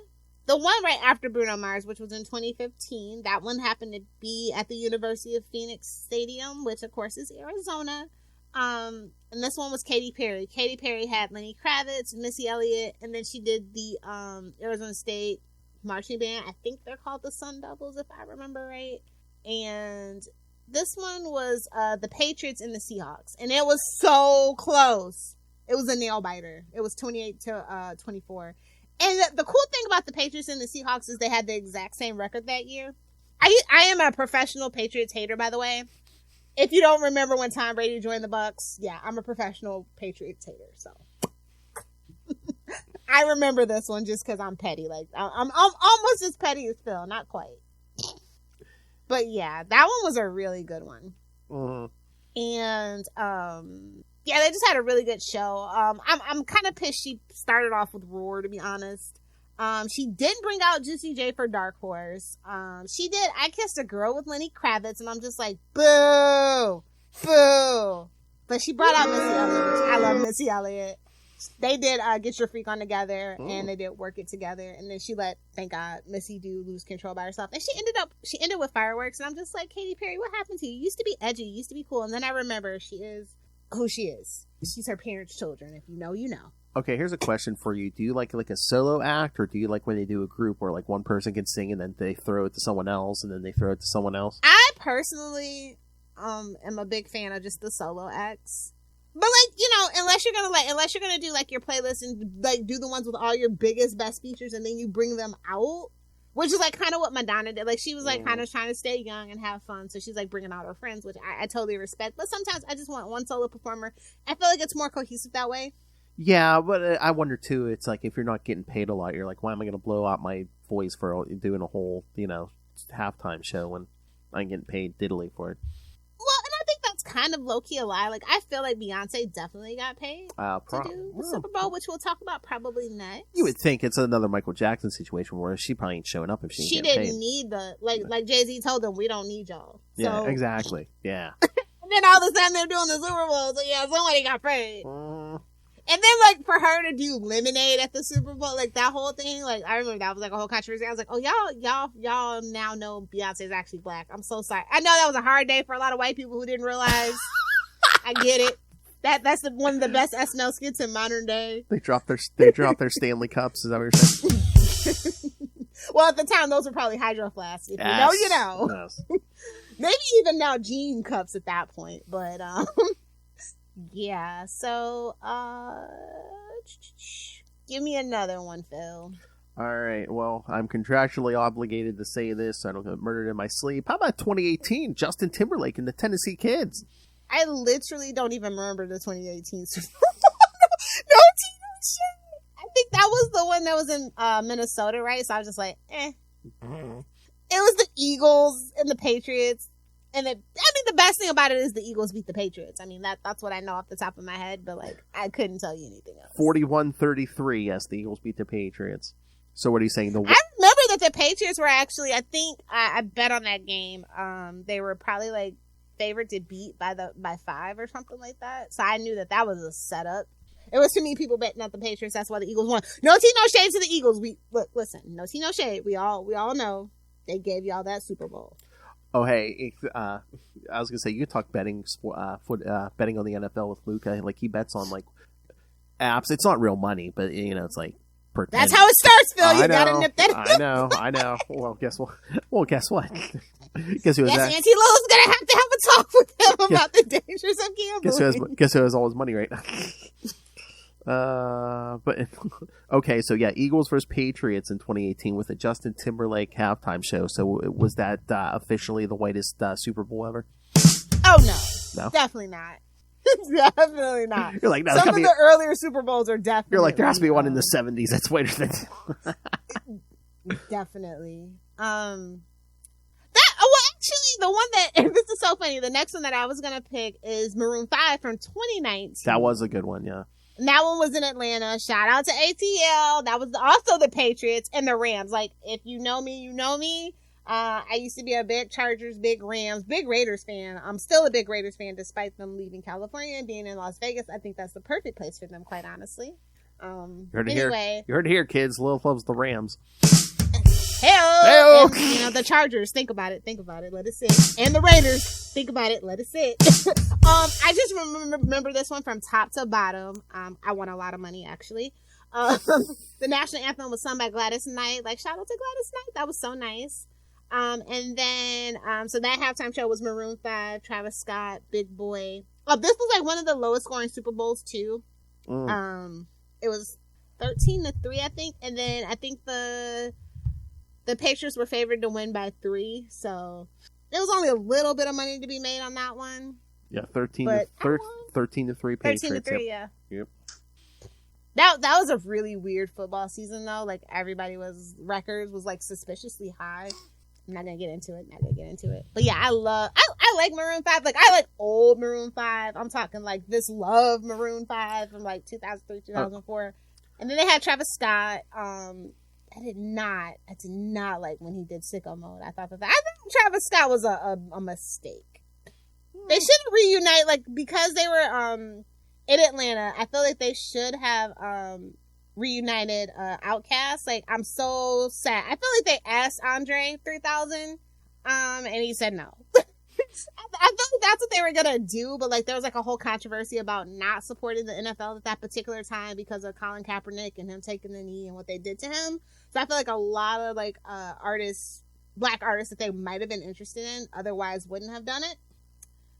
the one right after Bruno Mars, which was in 2015. That one happened to be at the University of Phoenix Stadium, which of course is Arizona. And this one was Katy Perry. Katy Perry had Lenny Kravitz, Missy Elliott, and then she did the Arizona State marching band. I think they're called the Sun Devils, if I remember right. And this one was the Patriots and the Seahawks, and it was so close. It was a nail biter. It was 28-24. And the cool thing about the Patriots and the Seahawks is they had the exact same record that year. I am a professional Patriots hater, by the way. If you don't remember when Tom Brady joined the Bucs, yeah, I'm a professional Patriots hater. So I remember this one just because I'm petty. Like I'm almost as petty as Phil, not quite. But yeah, that one was a really good one. Mm-hmm. And yeah, they just had a really good show. I'm kind of pissed she started off with Roar, to be honest. She didn't bring out Juicy J for Dark Horse. She did I Kissed a Girl with Lenny Kravitz, and I'm just like, boo, boo. But she brought out Missy Elliott, which I love Missy Elliott. They did Get Your Freak On together, and they did Work It together, and then she let, thank God, Missy do Lose Control by herself. And she ended with Fireworks, and I'm just like, Katy Perry, what happened to you? You used to be edgy, you used to be cool, and then I remember she is who she is. She's her parents' children. If you know, you know. Okay, here's a question for you. Do you like a solo act, or do you like when they do a group where like one person can sing and then they throw it to someone else and then they throw it to someone else? I personally am a big fan of just the solo acts. But unless you're gonna do like your playlist and like do the ones with all your biggest best features and then you bring them out, which is like kind of what Madonna did. Like she was like kind of trying to stay young and have fun, so she's like bringing out her friends, which I totally respect. But sometimes I just want one solo performer. I feel like it's more cohesive that way. Yeah, but I wonder too. It's like if you're not getting paid a lot, you're like, why am I going to blow out my voice for doing a whole halftime show when I'm getting paid diddly for it? Well, and I think that's kind of low key a lie. Like I feel like Beyonce definitely got paid to do the Super Bowl, which we'll talk about probably next. You would think it's another Michael Jackson situation where she probably ain't showing up if she didn't paid. Need the like Jay-Z told them, we don't need y'all. So. Yeah, exactly. Yeah. And then all of a sudden they're doing the Super Bowl, so yeah, somebody got paid. And then, like, for her to do Lemonade at the Super Bowl, like, that whole thing, like, I remember that was, like, a whole controversy. I was like, oh, y'all now know Beyonce is actually black. I'm so sorry. I know that was a hard day for a lot of white people who didn't realize. I get it. That's one of the best SNL skits in modern day. They dropped their Stanley Cups. Is that what you're saying? Well, at the time, those were probably Hydro Flasks. If you know, you know. Yes. Maybe even now Gene Cups at that point. But, yeah, so, give me another one, Phil. All right, well, I'm contractually obligated to say this so I don't get murdered in my sleep. How about 2018, Justin Timberlake and the Tennessee Kids? I literally don't even remember the 2018 Super Bowl. No, Tino shit. I think that was the one that was in Minnesota, right? So I was just like, eh. Mm-hmm. It was the Eagles and the Patriots. And the best thing about it is the Eagles beat the Patriots. I mean, that's what I know off the top of my head, but like, I couldn't tell you anything else. 41-33, yes, the Eagles beat the Patriots. So what are you saying? I remember that the Patriots were actually, I think, I bet on that game. They were probably like favored to beat by 5 or something like that. So I knew that was a setup. It was too many people betting on the Patriots. That's why the Eagles won. No tea, no shade to the Eagles. Listen, no tea, no shade. We all know they gave y'all that Super Bowl. Oh, hey, I was going to say, you could talk betting betting on the NFL with Luca. Like, he bets on, like, apps. It's not real money, but, you know, it's like pretend. That's how it starts, Phil. You got to nip that. I know. Well, guess what? Guess who was that? Auntie Lilith's going to have a talk with him about the dangers of gambling. Guess who has all his money right now? But okay, so yeah, Eagles versus Patriots in 2018 with a Justin Timberlake halftime show. So was that officially the whitest Super Bowl ever? Oh no, definitely not. Definitely not. You're like, no, some of the earlier Super Bowls are definitely. You're like, there has to be one in the 70s that's whiter than. Definitely. Actually, the one that this is so funny. The next one that I was gonna pick is Maroon 5 from 2019. That was a good one, yeah. And that one was in Atlanta. Shout out to ATL. That was also the Patriots and the Rams. Like, if you know me, you know me. I used to be a big Chargers, big Rams, big Raiders fan. I'm still a big Raiders fan despite them leaving California and being in Las Vegas. I think that's the perfect place for them, quite honestly. You heard it here, kids. Lilith loves the Rams. Hey-o! And, you know, the Chargers. Think about it. Let it sit. And the Raiders. Think about it. Let it sit. I just remember this one from top to bottom. I won a lot of money, actually. The national anthem was sung by Gladys Knight. Like, shout out to Gladys Knight. That was so nice. And then, so that halftime show was Maroon 5, Travis Scott, Big Boy. Oh, this was like one of the lowest scoring Super Bowls, too. It was 13-3, I think. And then I think the Patriots were favored to win by 3, so there was only a little bit of money to be made on that one. Yeah, 13-3 Patriots. 13-3, yeah. Yep. That was a really weird football season though. Like everybody's records was like suspiciously high. I'm not gonna get into it. But yeah, I like Maroon 5. Like I like old Maroon 5. I'm talking like this love Maroon 5 from like 2003, 2004. And then they had Travis Scott. I did not like when he did Sicko Mode. I think Travis Scott was a mistake. They should reunite, like, because they were in Atlanta. I feel like they should have reunited Outkast. Like, I'm so sad. I feel like they asked Andre 3000 and he said no. I feel like that's what they were gonna do, but like there was like a whole controversy about not supporting the NFL at that particular time because of Colin Kaepernick and him taking the knee and what they did to him. So I feel like a lot of like black artists that they might have been interested in otherwise wouldn't have done it.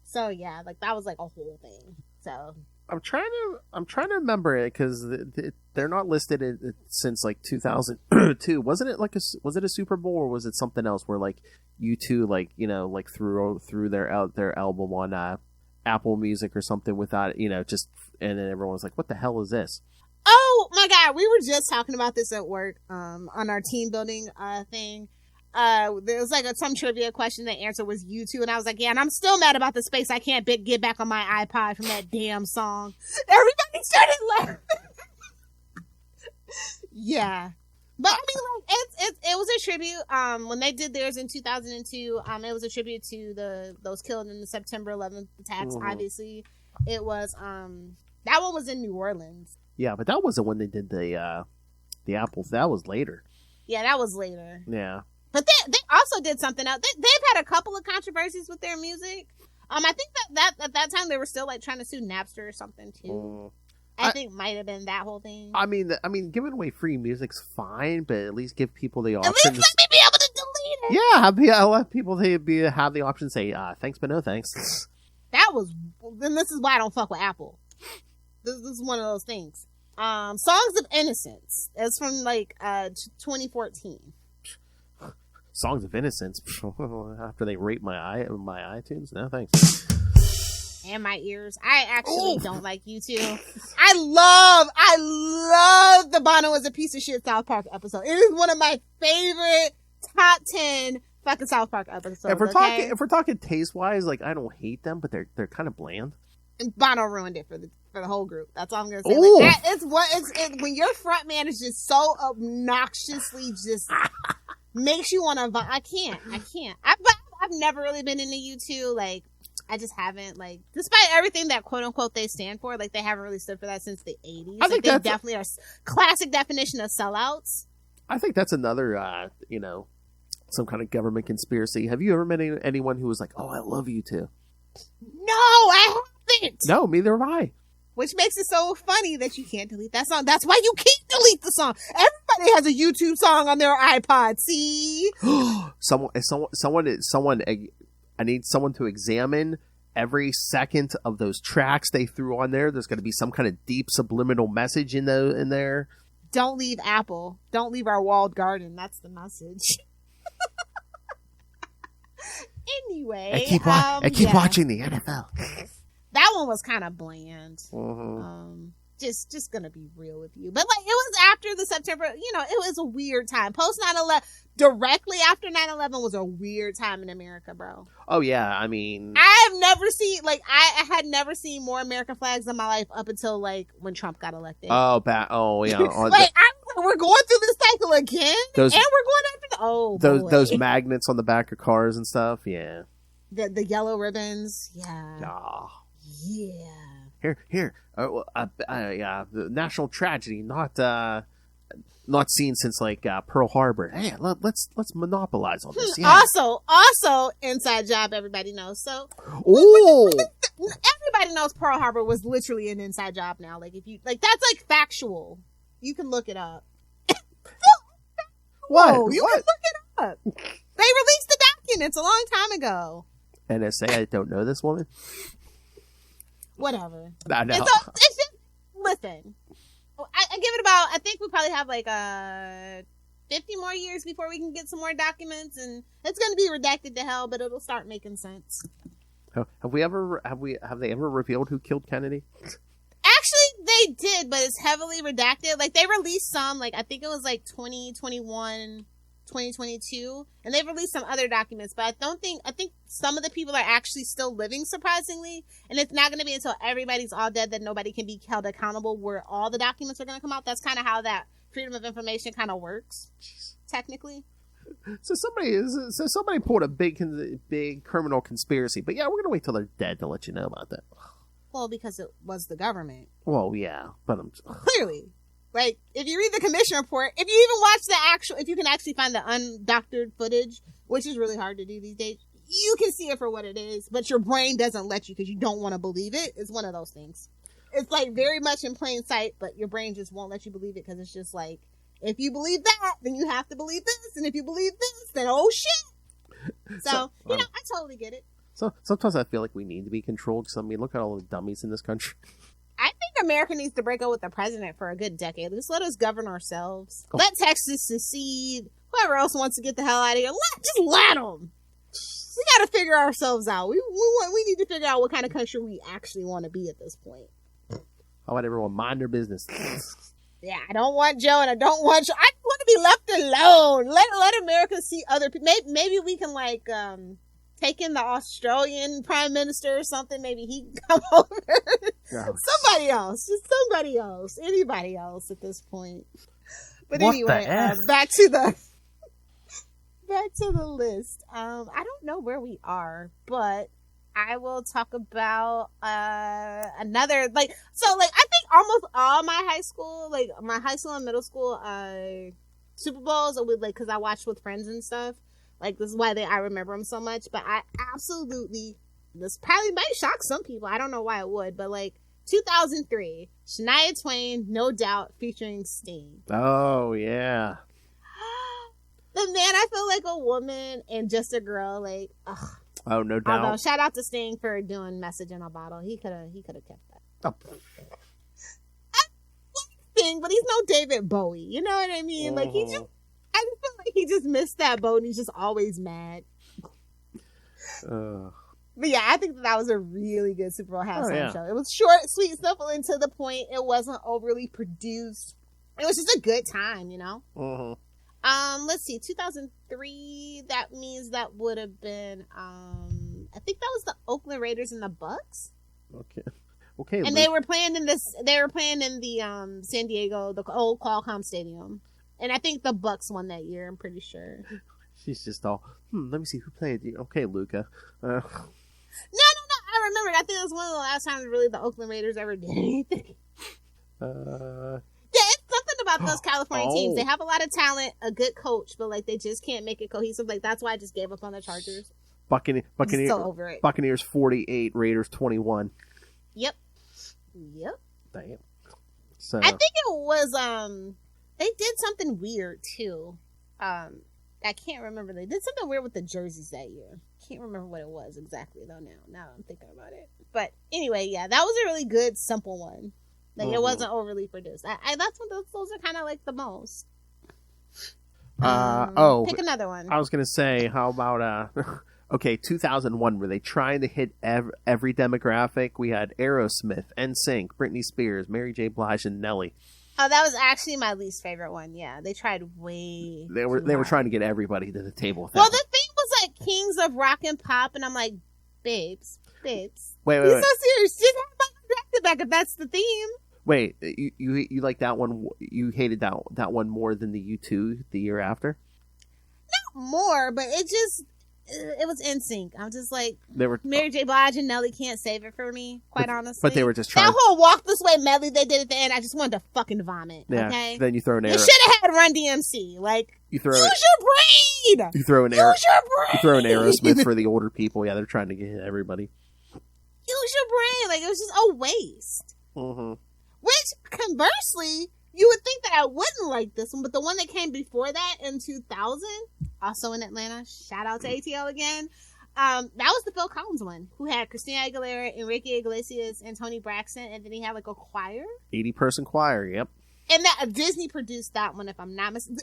So yeah, like that was like a whole thing. So I'm trying to remember it because they're not listed since like 2002. Was it a Super Bowl or was it something else where like U2 like, you know, like threw their album on Apple Music or something without, you know, just, and then everyone was like, what the hell is this? Oh my God, we were just talking about this at work on our team building thing. There was like some trivia question. The answer was U2, and I was like, yeah, and I'm still mad about the space I can't get back on my iPod from that damn song. Everybody started laughing. Yeah, but I mean, like it was a tribute. When they did theirs in 2002, it was a tribute to those killed in the September 11th attacks. Mm-hmm. Obviously, it was that one was in New Orleans. Yeah, but that wasn't when they did the Apples. That was later. Yeah, that was later. Yeah. But they also did something else. They've had a couple of controversies with their music. I think that at that time they were still like trying to sue Napster or something too. I think might have been that whole thing. I mean, giving away free music's fine, but at least give people the option. At least let me be able to delete it. Yeah, let people have the option to say thanks, but no thanks. Then this is why I don't fuck with Apple. This is one of those things. Songs of Innocence. It's from like 2014. Songs of Innocence. After they rape my iTunes, no thanks. And my ears. I actually don't like you too. I love the Bono is a piece of shit South Park episode. It is one of my favorite top 10 fucking South Park episodes. If we're talking taste wise, like I don't hate them, but they're kind of bland. And Bono ruined it for the whole group. That's all I'm gonna say. Like, it's when your front man is just so obnoxiously just makes you want to. I can't. I've never really been into U2. Like I just haven't. Like despite everything that quote unquote they stand for, like they haven't really stood for that since the 80s. I think they definitely are classic definition of sellouts. I think that's another, some kind of government conspiracy. Have you ever met anyone who was like, "Oh, I love U2"? No, I haven't. No, neither have I. Which makes it so funny that you can't delete that song. That's why you can't delete the song. Everybody has a YouTube song on their iPod. See? I need someone to examine every second of those tracks they threw on there. There's going to be some kind of deep subliminal message in there. Don't leave Apple. Don't leave our walled garden. That's the message. Anyway, I keep watching the NFL. That one was kind of bland. Mm-hmm. Just gonna be real with you, but like it was after the September. It was a weird time. Post 9/11, directly after 9/11 was a weird time in America, bro. Oh yeah, I mean, I had never seen more American flags in my life up until like when Trump got elected. Oh yeah. We're going through this cycle again, and we're going after those magnets on the back of cars and stuff. Yeah, the yellow ribbons. Yeah. Oh. Yeah. Here. The national tragedy, not seen since like Pearl Harbor. Hey, let's monopolize on this. Yeah. Also, inside job. Everybody knows. So, everybody knows Pearl Harbor was literally an inside job now. Like if you that's like factual. You can look it up. What? You can look it up. They released the documents a long time ago. NSA, I don't know this woman. Whatever. I know. It's just, listen. I give it about. I think we probably have like 50 more years before we can get some more documents, and it's going to be redacted to hell, but it'll start making sense. Have they ever revealed who killed Kennedy? Actually, they did, but it's heavily redacted. Like they released some, like I think it was like 2021. 2022, and they've released some other documents, but I think some of the people are actually still living, surprisingly, and it's not going to be until everybody's all dead that nobody can be held accountable where all the documents are going to come out. That's kind of how that freedom of information kind of works, technically. So somebody pulled a big criminal conspiracy, but yeah, we're going to wait till they're dead to let you know about that. Well, because it was the government. Well, yeah, but clearly. Like, if you read the commission report, if you even watch if you can actually find the undoctored footage, which is really hard to do these days, you can see it for what it is, but your brain doesn't let you because you don't want to believe it. It's one of those things. It's like very much in plain sight, but your brain just won't let you believe it because it's just like, if you believe that, then you have to believe this, and if you believe this, then oh shit. So I totally get it. So sometimes I feel like we need to be controlled because, I mean, look at all the dummies in this country. I think America needs to break up with the president for a good decade. Just let us govern ourselves. Let Texas secede. Whoever else wants to get the hell out of here, just let them. We got to figure ourselves out. We need to figure out what kind of country we actually want to be at this point. I want everyone mind their business. Yeah, I don't want Joe, and I don't want Joe. I want to be left alone. Let America see other people. Maybe we can take in the Australian Prime Minister or something. Maybe he can come over. Yeah. Somebody else. Anybody else at this point. But what anyway, back to the list. I don't know where we are, but I will talk about another I think almost all my high school and middle school Super Bowls because I watched with friends and stuff. Like, this is why I remember them so much. But I absolutely, this probably might shock some people. I don't know why it would. But, 2003, Shania Twain, No Doubt, featuring Sting. Oh, yeah. The Man I Feel Like a Woman and Just a Girl, ugh. Oh, No Doubt. Although, shout out to Sting for doing Message in a Bottle. He could have kept that. Oh. King, but he's no David Bowie. You know what I mean? Like, I just feel like he just missed that boat and he's just always mad. But yeah, I think that was a really good Super Bowl halftime show. It was short, sweet, simple, and to the point. It wasn't overly produced. It was just a good time, you know? Let's see, 2003, that means that would have been, I think that was the Oakland Raiders and the Bucks. Okay. And they were playing in the San Diego, the old Qualcomm Stadium. And I think the Bucks won that year, I'm pretty sure. She's just all, let me see who played. Okay, Luca. No, I remember. I think it was one of the last times really the Oakland Raiders ever did anything. Yeah, it's something about those California teams. They have a lot of talent, a good coach, but like they just can't make it cohesive. Like that's why I just gave up on the Chargers. Buccaneers, so over it. Buccaneers 48, Raiders 21. Yep. Damn. So I think it was they did something weird too. I can't remember. They did something weird with the jerseys that year. Can't remember what it was exactly though. Now I'm thinking about it. But anyway, yeah, that was a really good, simple one. Like it wasn't overly produced. That's what those are kind of like the most. Pick another one. I was gonna say, how about 2001? Were they trying to hit every demographic? We had Aerosmith, NSYNC, Britney Spears, Mary J. Blige, and Nelly. Oh, that was actually my least favorite one. Yeah, they tried way. They were trying to get everybody to the table. With well, the thing was like Kings of Rock and Pop, and I'm like, babes. Wait. Be so serious. Just have back if that's the theme. Wait, you like that one? You hated that one more than the U2 the year after? Not more, but it was NSYNC. I'm just like, Mary J. Blige and Nelly can't save it for me, quite honestly. But they were just trying. That whole Walk This Way medley they did at the end, I just wanted to fucking vomit. Yeah. Okay. Then you throw an They should have had Run DMC. Like, use your brain. You throw an Use your brain. You throw an Aerosmith for the older people. Yeah, they're trying to get everybody. Use your brain. Like it was just a waste. Which, conversely, you would think that I wouldn't like this one, but the one that came before that in 2000, also in Atlanta, shout out to ATL again, that was the Phil Collins one, who had Christina Aguilera, Enrique Iglesias, and Toni Braxton, and then he had like a choir. 80-person choir, yep. And that Disney produced that one, if I'm not mistaken.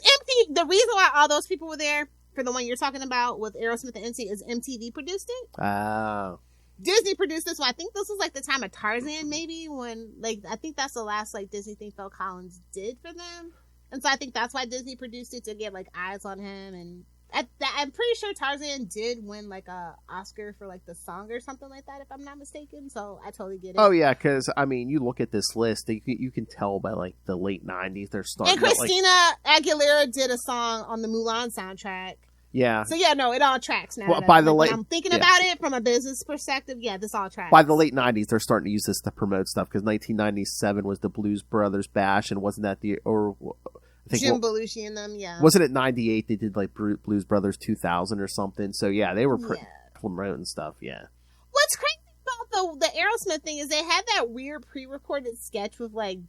The reason why all those people were there, for the one you're talking about with Aerosmith and NSYNC, is MTV produced it. Oh. Disney produced this one. I think this was like the time of Tarzan, maybe, when like I think that's the last like Disney thing Phil Collins did for them, and so I think that's why Disney produced it to get like eyes on him. And I'm pretty sure Tarzan did win like a Oscar for like the song or something like that, if I'm not mistaken. So I totally get it. Oh yeah, because I mean, you look at this list, you can tell by like the late '90s they're starting. And Christina Aguilera did a song on the Mulan soundtrack. Yeah. So yeah, no, it all tracks now. Well, when I'm thinking about it from a business perspective, yeah, this all tracks. By the late '90s, they're starting to use this to promote stuff because 1997 was the Blues Brothers Bash, and wasn't that I think Jim Belushi and them? Yeah. Wasn't it '98 they did like Blues Brothers 2000 or something? So yeah, they were promoting stuff. Yeah. What's crazy about the Aerosmith thing is they had that weird pre-recorded sketch with like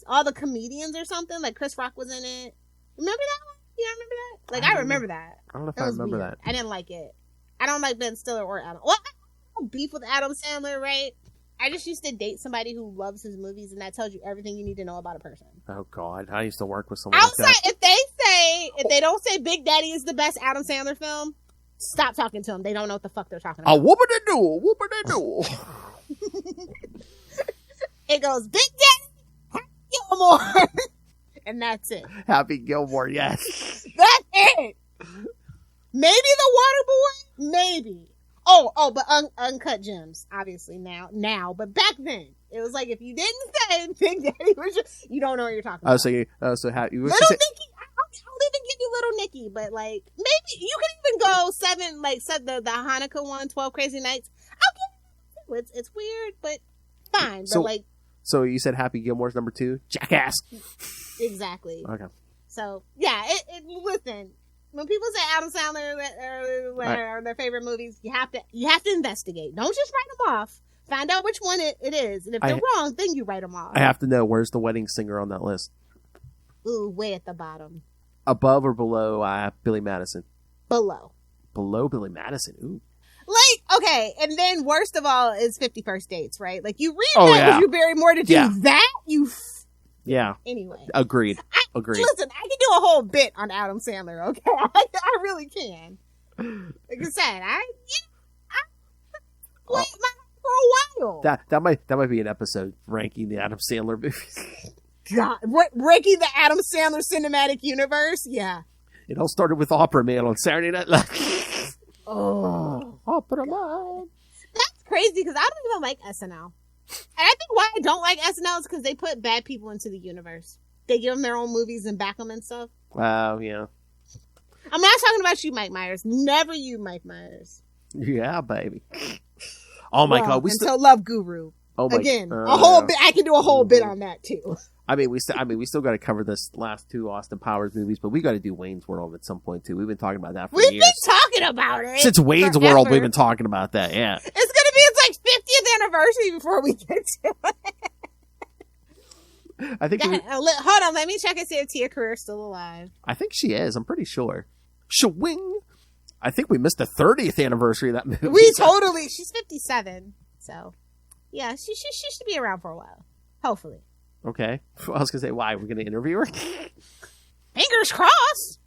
all the comedians or something. Like Chris Rock was in it. Remember that one? You don't remember that? Like I remember that. I don't know if I remember that. I didn't like it. I don't like Ben Stiller or Adam. Well, I don't beef with Adam Sandler, right? I just used to date somebody who loves his movies, and that tells you everything you need to know about a person. Oh God, I used to work with someone like that. If they don't say Big Daddy is the best Adam Sandler film, stop talking to them. They don't know what the fuck they're talking about. Whoop-a-da-doo. It goes Big Daddy, Gilmore. And that's it. Happy Gilmore, yes. That's it. Maybe the Water Boy? Maybe. But Uncut Gems, obviously now. But back then, it was like if you didn't say Big Daddy was you don't know what you're talking about. So Nicky, I'll even give you Little Nicky, but like maybe you can even go 7, like said the Hanukkah one, 12 Crazy Nights. I'll give you it's weird, but fine. So you said Happy Gilmore's number 2? Jackass. Exactly. Okay. So yeah, listen. When people say Adam Sandler or their favorite movies, you have to investigate. Don't just write them off. Find out which one it is, and if they're wrong, then you write them off. I have to know, where's The Wedding Singer on that list? Ooh, way at the bottom. Above or below Billy Madison? Below. Below Billy Madison. Ooh. Like, okay, and then worst of all is 50 First Dates, right? Like, you read that, Drew Barrymore to do that, you Yeah. Anyway. Agreed. Agreed. Listen, I can do a whole bit on Adam Sandler, okay? I really can. Like I said, I played for a while. That might be an episode ranking the Adam Sandler movies. God, ranking the Adam Sandler cinematic universe? Yeah. It all started with Opera Man on Saturday Night Live. Oh, Opera Man. That's crazy because I don't even like SNL. And I think why I don't like SNL is because they put bad people into the universe. They give them their own movies and back them and stuff. Wow, yeah. I'm not talking about you, Mike Myers. Never you, Mike Myers. Yeah, baby. Oh my God, Love Guru. Oh my, again, a whole bit. I can do a whole bit on that too. We still got to cover this last two Austin Powers movies, but we got to do Wayne's World at some point too. We've been talking about that for years. We've been talking about it since Wayne's forever. World. We've been talking about that. Yeah, it's gonna be its 50th anniversary before we get to it. I think. Hold on, let me check and see if Tia Carrere's still alive. I think she is. I'm pretty sure. Shwing. I think we missed the 30th anniversary of that movie. She's 57, so yeah, she should be around for a while, hopefully. Okay. I was gonna say, why? We're gonna interview her? Fingers crossed.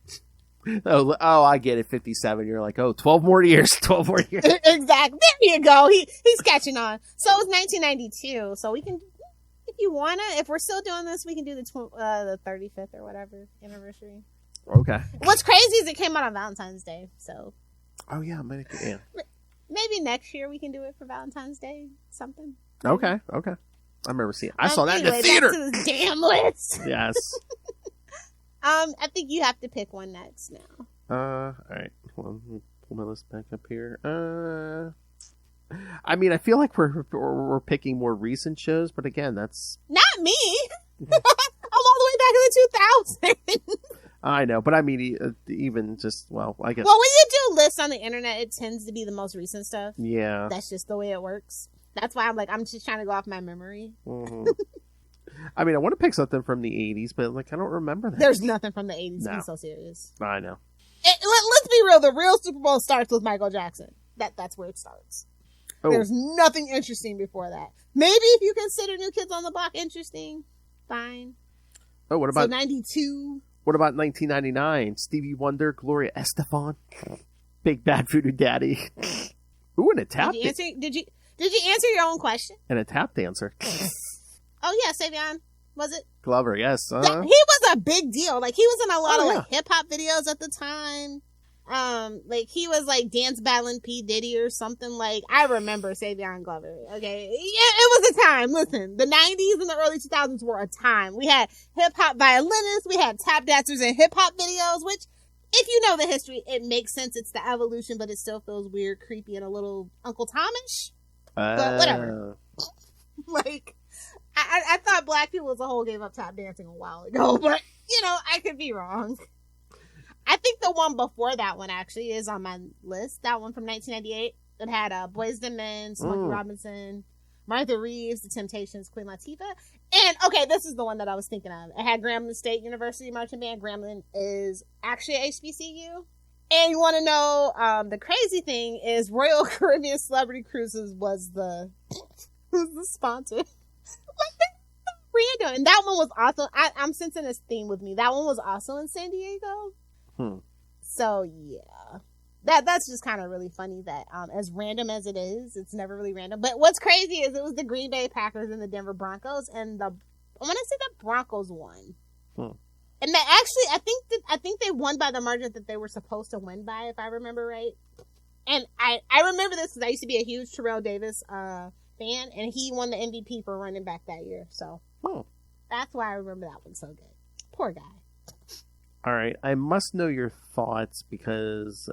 Oh, I get it. 57. You're like, 12 more years. 12 more years. Exactly. There you go. He's catching on. So it was 1992. So we can, if you wanna, if we're still doing this, we can do the 35th or whatever anniversary. Okay. What's crazy is it came out on Valentine's Day. So. Oh yeah, yeah. Maybe next year we can do it for Valentine's Day. Something. Okay. I remember seeing it. I saw that in the theater. Back to this damn list. Yes. I think you have to pick one next now. All right. Hold on. Let me pull my list back up here. I feel like we're picking more recent shows, but again, that's not me. I'm all the way back in the 2000s. I know, but even just I guess. Well, when you do lists on the internet, it tends to be the most recent stuff. Yeah. That's just the way it works. That's why I'm just trying to go off my memory. Mm-hmm. I want to pick something from the 80s, but I don't remember that. There's nothing from the 80s. No. Be so serious. I know. Let's be real. The real Super Bowl starts with Michael Jackson. That's where it starts. Oh. There's nothing interesting before that. Maybe if you consider New Kids on the Block interesting, fine. Oh, what about 92? What about 1999? Stevie Wonder, Gloria Estefan, Big Bad Voodoo Daddy. Ooh, and a tap. Did you answer your own question? And a tap dancer. Oh yeah, Savion. Was it? Glover, yes. He was a big deal. Like, he was in a lot of hip hop videos at the time. He was dance battling P. Diddy or something. I remember Savion Glover. Okay. Yeah, it was a time. Listen, the 90s and the early 2000s were a time. We had hip hop violinists. We had tap dancers in hip hop videos, which, if you know the history, it makes sense. It's the evolution, but it still feels weird, creepy, and a little Uncle Tomish. But whatever. I thought black people as a whole gave up tap dancing a while ago, but, I could be wrong. I think the one before that one actually is on my list. That one from 1998. It had Boyz II Men, Smokey Robinson, Martha Reeves, The Temptations, Queen Latifah. And, okay, this is the one that I was thinking of. It had Grambling State University Marching Band. Grambling is actually HBCU. And you want to know, the crazy thing is Royal Caribbean Celebrity Cruises was the sponsor. Random. And that one was also, I'm sensing this theme with me. That one was also in San Diego. So, yeah. That's just kind of really funny that, as random as it is, it's never really random. But what's crazy is it was the Green Bay Packers and the Denver Broncos, and I want to say the Broncos won. And actually, I think they won by the margin that they were supposed to win by, if I remember right. And I remember this because I used to be a huge Terrell Davis fan, and he won the MVP for running back that year. So that's why I remember that one so good. Poor guy. All right, I must know your thoughts because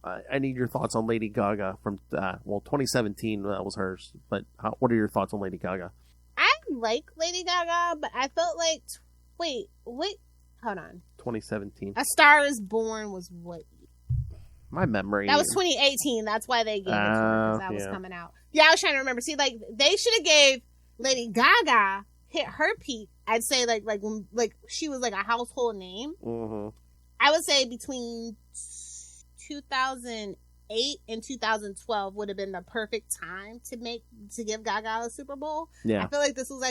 I need your thoughts on Lady Gaga from 2017 was hers. But what are your thoughts on Lady Gaga? I like Lady Gaga, but I felt like wait, hold on. 2017. A Star Is Born was what? My memory. That was 2018. That's why they gave it to her because that was coming out. Yeah, I was trying to remember. See, they should have gave Lady Gaga hit her peak. I'd say when she was a household name. Mm-hmm. I would say between 2008 and 2012 would have been the perfect time to give Gaga a Super Bowl. Yeah, I feel like this was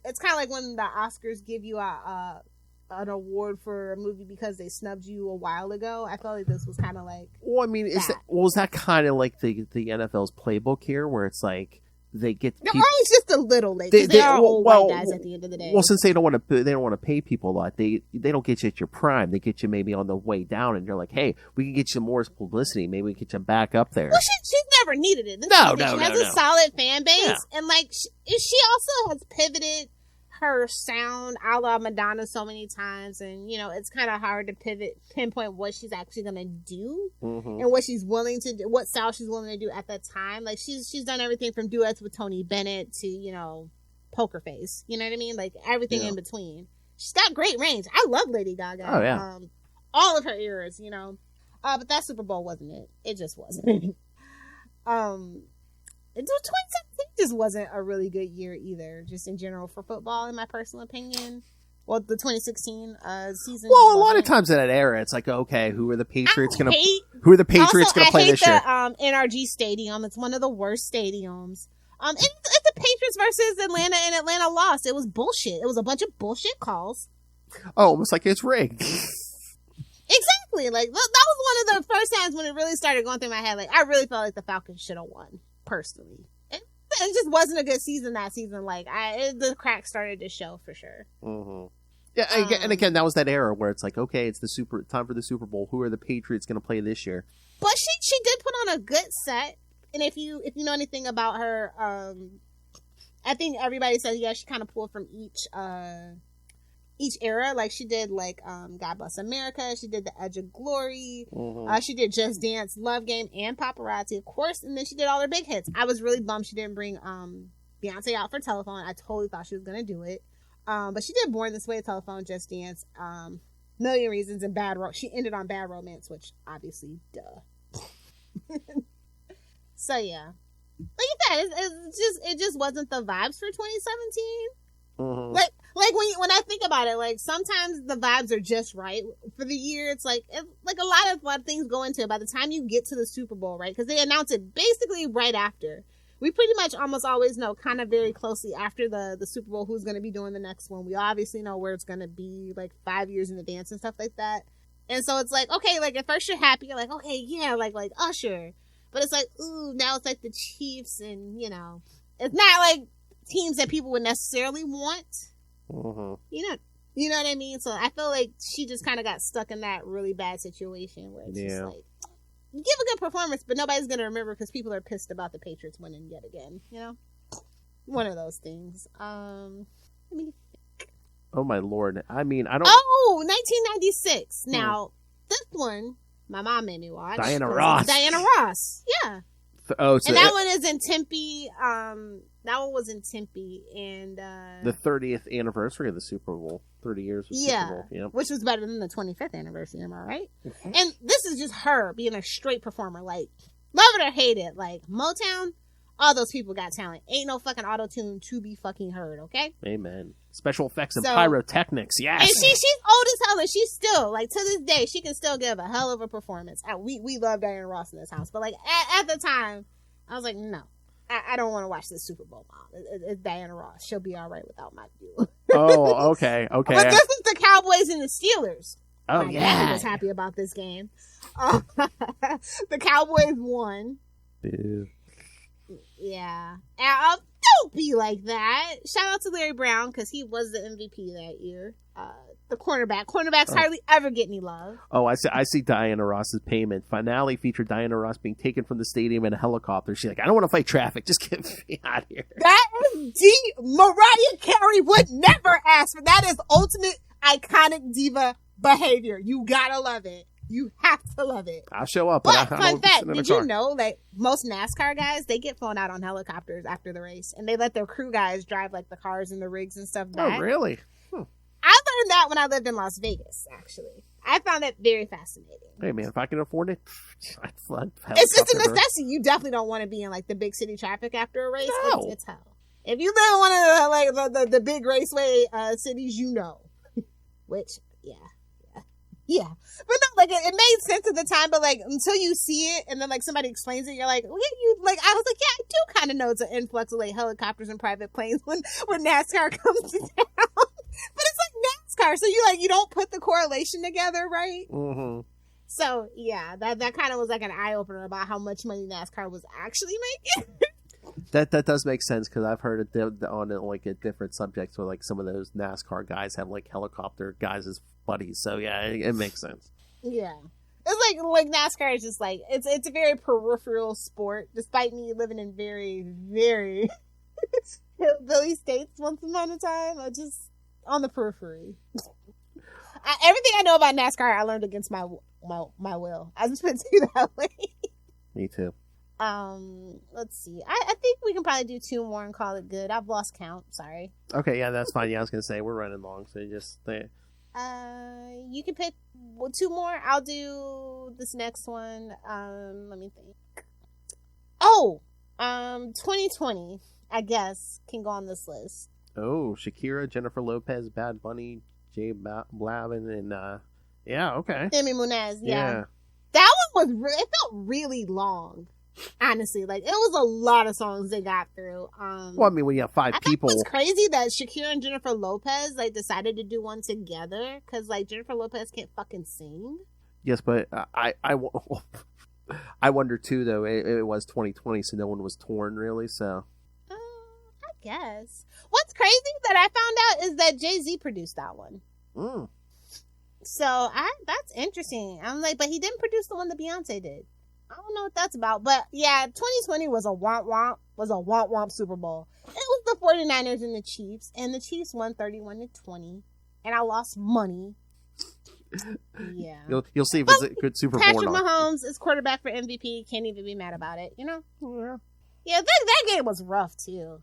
it's kind of like when the Oscars give you an award for a movie because they snubbed you a while ago. I felt like this was kind of like. Well, I mean, was that kind of like the NFL's playbook here, where it's like they get they're always just a little late. They are old white guys at the end of the day. Well, since they don't want to pay people a lot, they don't get you at your prime. They get you maybe on the way down, and you're like, hey, we can get you more publicity. Maybe we can get you back up there. Well, she never needed it. She has a solid fan base, and like she also has pivoted her sound a la Madonna so many times, and it's kind of hard to pinpoint what she's actually gonna do and what she's willing to do, what style she's willing to do at that time. Like she's done everything from duets with Tony Bennett to Poker Face. You know what I mean? Like everything in between. She's got great range. I love Lady Gaga. Oh yeah. All of her eras. But that Super Bowl wasn't it. It just wasn't. 2017 just wasn't a really good year either, just in general for football, in my personal opinion. Well, the 2016 season. Well, a lot of times in that era, it's like, okay, who are the Patriots going to play this year? I hate the NRG Stadium. It's one of the worst stadiums. It's the Patriots versus Atlanta, and Atlanta lost. It was bullshit. It was a bunch of bullshit calls. Oh, almost like it's rigged. Exactly. Like that was one of the first times when it really started going through my head. Like I really felt like the Falcons should have won. Personally, it just wasn't a good season that season. Like the cracks started to show for sure. Mm-hmm. Yeah, and again, that was that era where it's like, okay, it's time for the Super Bowl. Who are the Patriots going to play this year? But she did put on a good set, and if you know anything about her, I think everybody says she kind of pulled from each era. Like she did God Bless America, she did The Edge of Glory, she did Just Dance, Love Game, and Paparazzi, of course, and then she did all her big hits. I was really bummed she didn't bring Beyonce out for Telephone. I totally thought she was gonna do it, but she did Born This Way, Telephone, Just Dance, Million Reasons, and she ended on Bad Romance, which obviously duh. So yeah, like you said, it just wasn't the vibes for 2017. Like when I think about it, like sometimes the vibes are just right for the year. It's like a lot of things go into it by the time you get to the Super Bowl, right? Because they announce it basically right after. We pretty much almost always know kind of very closely after the Super Bowl who's going to be doing the next one. We obviously know where it's going to be like 5 years in advance and stuff like that. And so it's like, okay, like at first you're happy. You're like, okay, yeah, like Usher. But it's like, ooh, now it's like the Chiefs and, it's not like teams that people would necessarily want. You know what I mean? So I feel like she just kind of got stuck in that really bad situation where it's just like, you give a good performance, but nobody's going to remember because people are pissed about the Patriots winning yet again. One of those things. Let me think. Oh my Lord. I mean, I don't. Oh, 1996. Now, this one, my mom made me watch. Diana Ross. Yeah. So and that one is in Tempe. That one was in Tempe, and the 30th anniversary of the Super Bowl. 30 years of Super Bowl. Yeah, which was better than the 25th anniversary. Am I right? And this is just her being a straight performer. Like, love it or hate it. Like Motown, all those people got talent. Ain't no fucking auto-tune to be fucking heard. Okay. Amen. Special effects and pyrotechnics. Yes. And she's old as hell, and she's still like to this day she can still give a hell of a performance. We love Diana Ross in this house, but like at the time, I was like, no. I don't want to watch this Super Bowl, Mom. It's Diana Ross. She'll be all right without my view. Oh, okay. But this is the Cowboys and the Steelers. Oh, my dad was happy about this game. The Cowboys won. Ew. Yeah. Don't be like that. Shout out to Larry Brown because he was the MVP that year. The cornerbacks hardly ever get any love. Oh, I see Diana Ross's payment. Finale featured Diana Ross being taken from the stadium in a helicopter. She's like, I don't want to fight traffic. Just get me out of here. That is Mariah Carey would never ask for. That is ultimate iconic diva behavior. You gotta love it. You have to love it. I'll show up. But fun fact, did you know like most NASCAR guys, they get flown out on helicopters after the race, and they let their crew guys drive like the cars and the rigs and stuff back. Oh, really? I learned that when I lived in Las Vegas, actually. I found that very fascinating. Hey, man, if I can afford it, I'd fly. It's just a necessity. You definitely don't want to be in, like, the big city traffic after a race. No. It's hell. If you live in one of the big raceway cities, you know. Which, yeah. Yeah. But no, like, it made sense at the time, but, like, until you see it, and then, like, somebody explains it, you're like, well, yeah, I was like, yeah, I do kind of know it's an influx of, like, helicopters and private planes when NASCAR comes to town. But it's like NASCAR, so you don't put the correlation together, right? Mm-hmm. So, yeah, that kind of was, like, an eye-opener about how much money NASCAR was actually making. That does make sense, because I've heard it on like a different subjects where like some of those NASCAR guys have like helicopter guys as buddies. So yeah, it makes sense. Yeah, it's like NASCAR is just like it's a very peripheral sport, despite me living in very very hillbilly states once upon a time. I just on the periphery. Everything I know about NASCAR, I learned against my will. I just put it that way. Me too. Let's see. I think we can probably do 2 more and call it good. I've lost count. Sorry. Okay, yeah, that's fine. Yeah, I was gonna say we're running long, so just you can pick 2 more. I'll do this next one. Let me think. 2020, I guess, can go on this list. Oh, Shakira, Jennifer Lopez, Bad Bunny, J Balvin, and yeah, okay. Amy Munez, yeah. That one it felt really long. Honestly, like, it was a lot of songs they got through. Well, I mean, when you have 5 people, it's crazy that Shakira and Jennifer Lopez like decided to do one together, because like Jennifer Lopez can't fucking sing. Yes, but I wonder too, though. It was 2020, so no one was torn really. So I guess what's crazy that I found out is that Jay-Z produced that one. So that's interesting. I'm like, but he didn't produce the one that Beyonce did. I don't know what that's about, but yeah, 2020 was a womp Super Bowl. It was the 49ers and the Chiefs, and the Chiefs won 31-20, and I lost money. Yeah, you'll see if it's a good Super Bowl. Patrick Mahomes is quarterback for MVP. Can't even be mad about it, you know. Yeah, that game was rough too,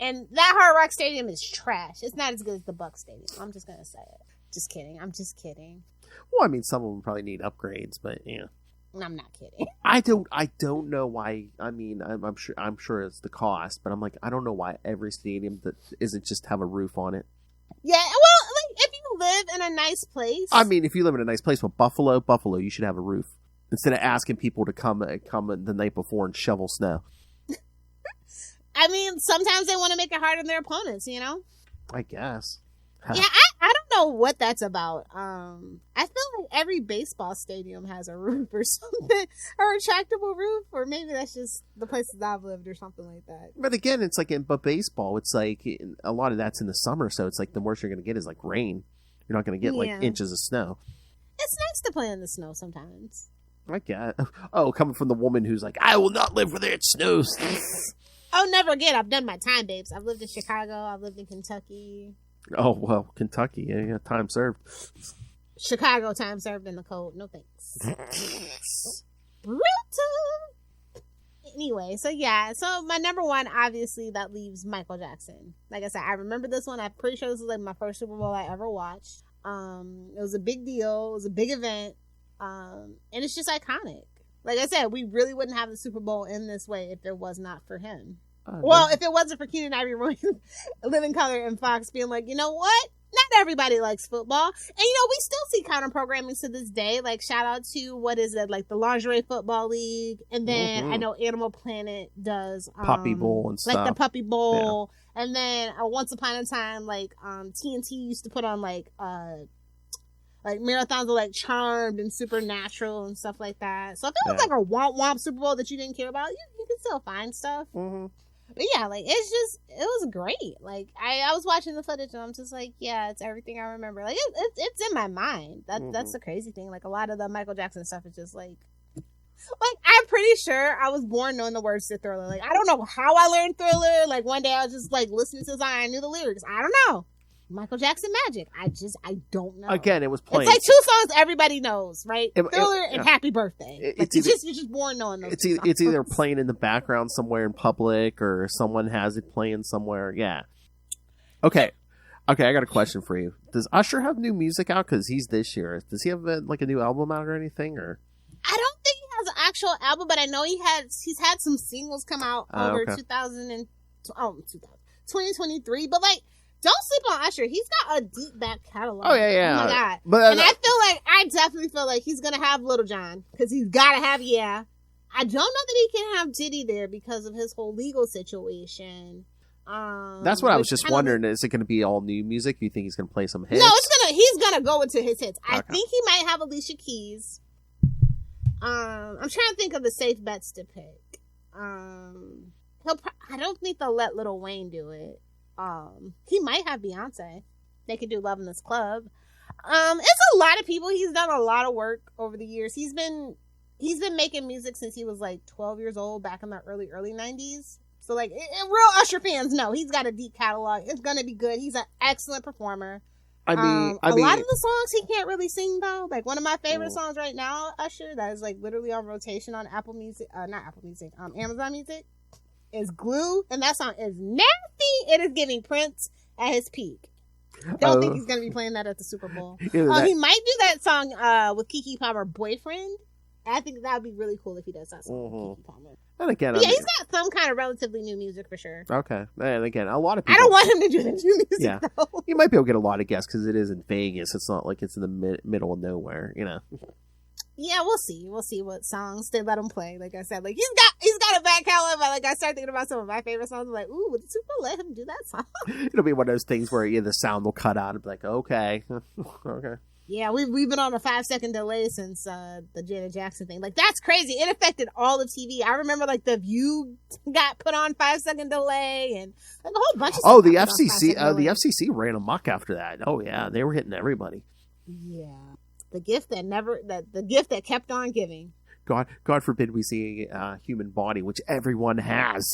and that Hard Rock Stadium is trash. It's not as good as the Bucs Stadium. I'm just gonna say it. Just kidding. I'm just kidding. Well, I mean, some of them probably need upgrades, but yeah. I'm not kidding. I don't know why. I mean, I'm sure it's the cost, but I'm like, I don't know why every stadium that isn't just have a roof on it. Yeah, well, like, if you live in a nice place. I mean, if you live in a nice place, but Buffalo, you should have a roof instead of asking people to come the night before and shovel snow. I mean, sometimes they want to make it hard on their opponents, you know. I guess. Yeah, I don't know what that's about. I feel like every baseball stadium has a roof or something, or a retractable roof, or maybe that's just the places I've lived or something like that. But again, it's like but baseball, it's like a lot of that's in the summer, so it's like the worst you're going to get is like rain. You're not going to get like inches of snow. It's nice to play in the snow sometimes. I guess. Oh, coming from the woman who's like, I will not live where it snows. Oh, never again. I've done my time, babes. I've lived in Chicago. I've lived in Kentucky. Oh, well, Kentucky. Yeah, time served. Chicago, time served in the cold. No thanks. Brutal. Anyway, so yeah. So my number one, obviously, that leaves Michael Jackson. Like I said, I remember this one. I'm pretty sure this was like my first Super Bowl I ever watched. It was a big deal. It was a big event. And it's just iconic. Like I said, we really wouldn't have the Super Bowl in this way if it was not for him. Well, if it wasn't for Keenan Ivory Wayans, Living Color, and Fox being like, you know what? Not everybody likes football. And, you know, we still see counter programming to this day. Like, shout out to, what is it, like the Lingerie Football League. And then I know Animal Planet does. Puppy Bowl and stuff. Like the Puppy Bowl. Yeah. And then once upon a time, like, TNT used to put on, like marathons of, like, Charmed and Supernatural and stuff like that. So if it was like a womp Super Bowl that you didn't care about, you can still find stuff. Mm-hmm. But yeah, like, it was great. Like, I was watching the footage and I'm just like, yeah, it's everything I remember. Like, it's in my mind. That's the crazy thing. Like, a lot of the Michael Jackson stuff is just like I'm pretty sure I was born knowing the words to Thriller. Like, I don't know how I learned Thriller. Like, one day I was just, like, listening to the song, I knew the lyrics. I don't know. Michael Jackson magic. I don't know. Again, it was playing. It's like 2 songs everybody knows, right? Thriller and Happy Birthday. Like, you're just born knowing those. It's either playing in the background somewhere in public or someone has it playing somewhere. Yeah. Okay, I got a question for you. Does Usher have new music out? Because he's this year. Does he have a new album out or anything? Or I don't think he has an actual album, but I know he's had some singles come out over 2023. But like, Don't sleep on Usher. He's got a deep back catalog. Oh, yeah. Oh, my God. But, and I definitely feel like he's going to have Little John. Because he's got to have, I don't know that he can have Diddy there because of his whole legal situation. That's what I was just wondering. Is it going to be all new music? Do you think he's going to play some hits? No, he's going to go into his hits. Okay. I think he might have Alicia Keys. I'm trying to think of the safe bets to pick. I don't think they'll let Lil Wayne do it. He might have Beyonce. They could do Love in This Club. It's a lot of people. He's done a lot of work over the years. He's been making music since he was like 12 years old, back in the early 90s. So like, real Usher fans know he's got a deep catalog. It's gonna be good. He's an excellent performer. A lot of the songs he can't really sing though. Like one of my favorite songs right now, Usher, that is like literally on rotation on Amazon Music, is Glue, and that song is nasty. It is giving Prince at his peak. Don't think he's gonna be playing that at the Super Bowl. He might do that song with Keke Palmer, Boyfriend. I think that would be really cool if he does that song with Keke Palmer. And again, he's got some kind of relatively new music for sure. Okay, and again, a lot of people. I don't want him to do the new music though. You might be able to get a lot of guests because it is in Vegas. It's not like it's in the middle of nowhere, Yeah, we'll see. We'll see what songs they let him play. Like I said, like he's got a back catalog. But like I started thinking about some of my favorite songs. I'm like, ooh, would the Super Bowl let him do that song? It'll be one of those things where the sound will cut out and be like, okay, okay. Yeah, we've been on a 5-second delay since the Janet Jackson thing. Like that's crazy. It affected all of TV. I remember like The View got put on 5-second delay and like a whole bunch of stuff. Oh, the FCC ran amok after that. Oh yeah, they were hitting everybody. Yeah, the gift that kept on giving. God forbid we see a human body, which everyone has.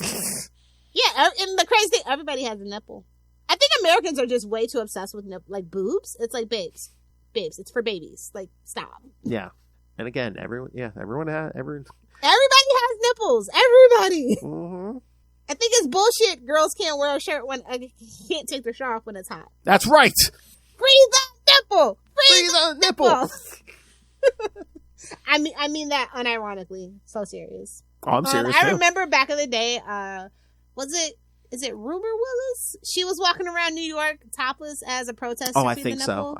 Yeah, and the crazy thing, everybody has a nipple. I think Americans are just way too obsessed with like boobs. It's like babes, it's for babies. Like stop. Yeah, and again, everyone has Everybody has nipples. Everybody. Mm-hmm. I think it's bullshit. Girls can't wear a shirt when can't take their shirt off when it's hot. That's right. Freeze that nipple. Freeze the nipple. I mean that unironically. So serious. Oh, I'm serious. I remember back in the day. Is it Rumor Willis? She was walking around New York topless as a protester. Oh, I think so.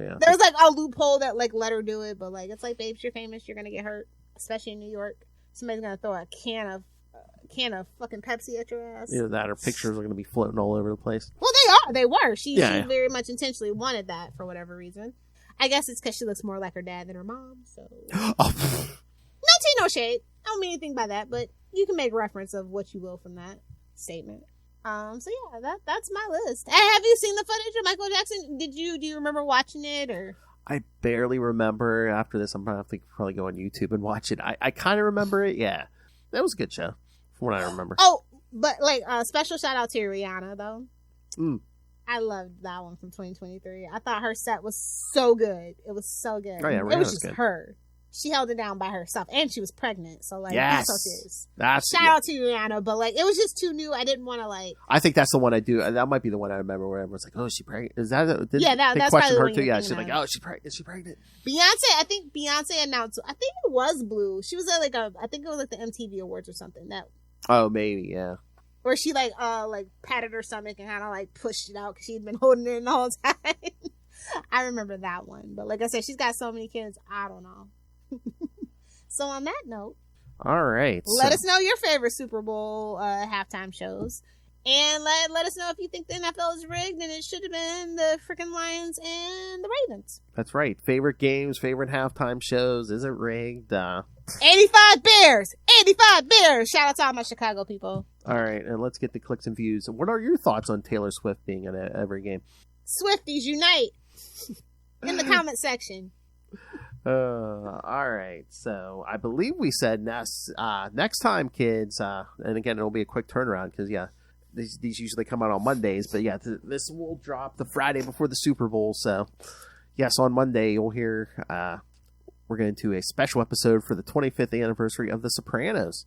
Yeah. There's like a loophole that like let her do it, but like it's like, babes, you're famous, you're gonna get hurt, especially in New York. Somebody's gonna throw a can of fucking Pepsi at your ass. Either that or pictures are gonna be floating all over the place. Well, they were. She very much intentionally wanted that for whatever reason. I guess it's because she looks more like her dad than her mom. So no tea, no shade. I don't mean anything by that, but you can make reference of what you will from that statement. So yeah, that's my list. Have you seen the footage of Michael Jackson? Do you remember watching it or? I barely remember. After this, I'm gonna have to probably go on YouTube and watch it. I kind of remember it. Yeah, that was a good show, from what I remember. Oh, but like special shout out to Rihanna though. I loved that one from 2023. I thought her set was so good. It was so good. Oh yeah, Rihanna's it was just good. Her. She held it down by herself, and she was pregnant. So like, yes, so serious. Shout out to Rihanna, but like, it was just too new. I didn't want to like. I think that's the one I do. That might be the one I remember where everyone's like, "Oh, is she pregnant?" Is that? That's question probably her too. Yeah, she's of. like, "Oh, is she pregnant?" Beyonce, I think Beyonce announced. I think it was Blue. She was at like I think it was like the MTV Awards or something. That. Oh, maybe yeah. Where she like patted her stomach and kind of like pushed it out because she'd been holding it in the whole time. I remember that one, but like I said, she's got so many kids. I don't know. So on that note, all right, let us know your favorite Super Bowl halftime shows, and let us know if you think the NFL is rigged and it should have been the freaking Lions and the Ravens. That's right. Favorite games, favorite halftime shows. Is it rigged? 85 Bears. 85 Bears. Shout out to all my Chicago people. All right, and let's get the clicks and views. What are your thoughts on Taylor Swift being in every game? Swifties unite in the comment section. All right, so I believe we said next time, kids, and again, it'll be a quick turnaround because, these usually come out on Mondays, but this will drop the Friday before the Super Bowl, so, yes, on Monday, you'll hear, we're going to do a special episode for the 25th anniversary of The Sopranos.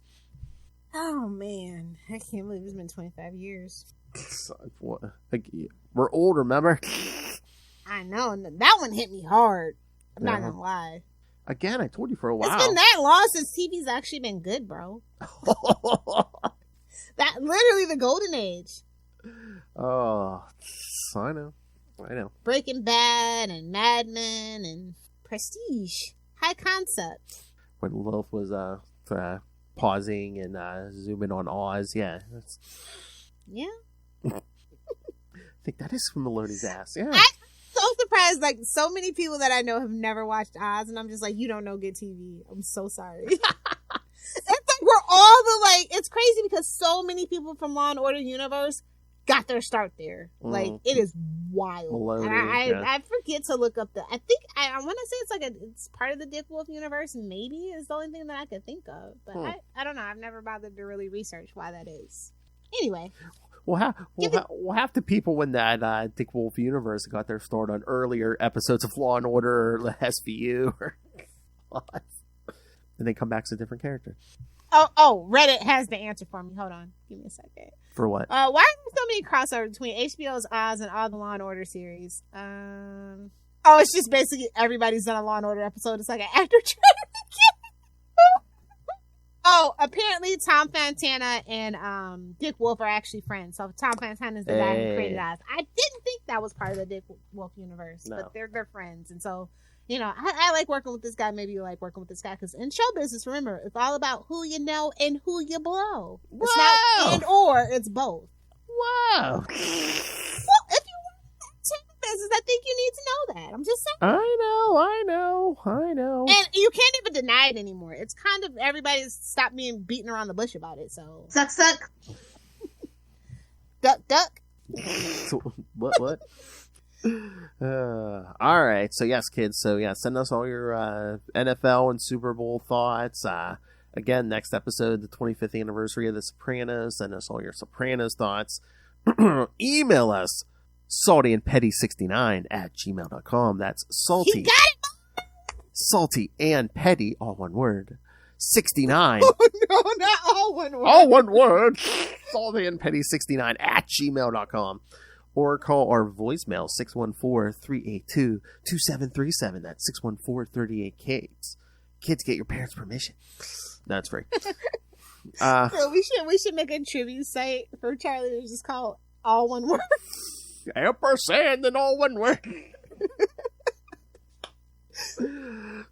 Oh, man, I can't believe it's been 25 years. We're old, remember? I know, that one hit me hard. I'm not gonna lie. Again, I told you for a while. It's been that long since TV's actually been good, bro. That literally the golden age. Oh, I know. Breaking Bad and Mad Men and Prestige. High concept. When Lilith was pausing and zooming on Oz, yeah. Yeah. I think that is from Maloney's ass, yeah. I'm so surprised, like, so many people that I know have never watched Oz, and I'm just like, you don't know good TV. I'm so sorry. It's like we're all it's crazy because so many people from Law and Order universe got their start there. Like, it is wild. Maloney, and I forget to look up I think I want to say it's part of the Dick Wolf universe. Maybe is the only thing that I could think of, but I don't know. I've never bothered to really research why that is. Anyway, half the people in that Dick Wolf universe got their start on earlier episodes of Law and Order or SVU, and they come back as a different character. Oh, Reddit has the answer for me. Hold on, give me a second. For what? Why are there so many crossovers between HBO's Oz and all the Law and Order series? It's just basically everybody's done a Law and Order episode. It's like an actor trying to get. Apparently Tom Fontana and Dick Wolf are actually friends. So Tom Fontana is the guy who created Oz. I didn't think that was part of the Dick Wolf universe, but they're friends, and so. You know, I like working with this guy. Maybe you like working with this guy. Because in show business, remember, it's all about who you know and who you blow. It's not and or, it's both. Whoa. Well, if you want show business, I think you need to know that. I'm just saying. I know. And you can't even deny it anymore. It's kind of, everybody's stopped being beaten around the bush about it, so. Suck. Duck. What? All right, so yes, kids. So yeah, send us all your NFL and Super Bowl thoughts. Again, next episode, the 25th anniversary of The Sopranos. Send us all your Sopranos thoughts. Email us saltyandpetty69@gmail.com. That's salty. You got it. Salty and petty, all one word. 69. Oh no, not all one word. All one word. saltyandpetty69@gmail.com. Or call our voicemail, 614-382-2737. That's 614-38-KAPES. Kids, get your parents' permission. That's free. So we should make a tribute site for Charlie to just call all one word. Ampersand and all one word.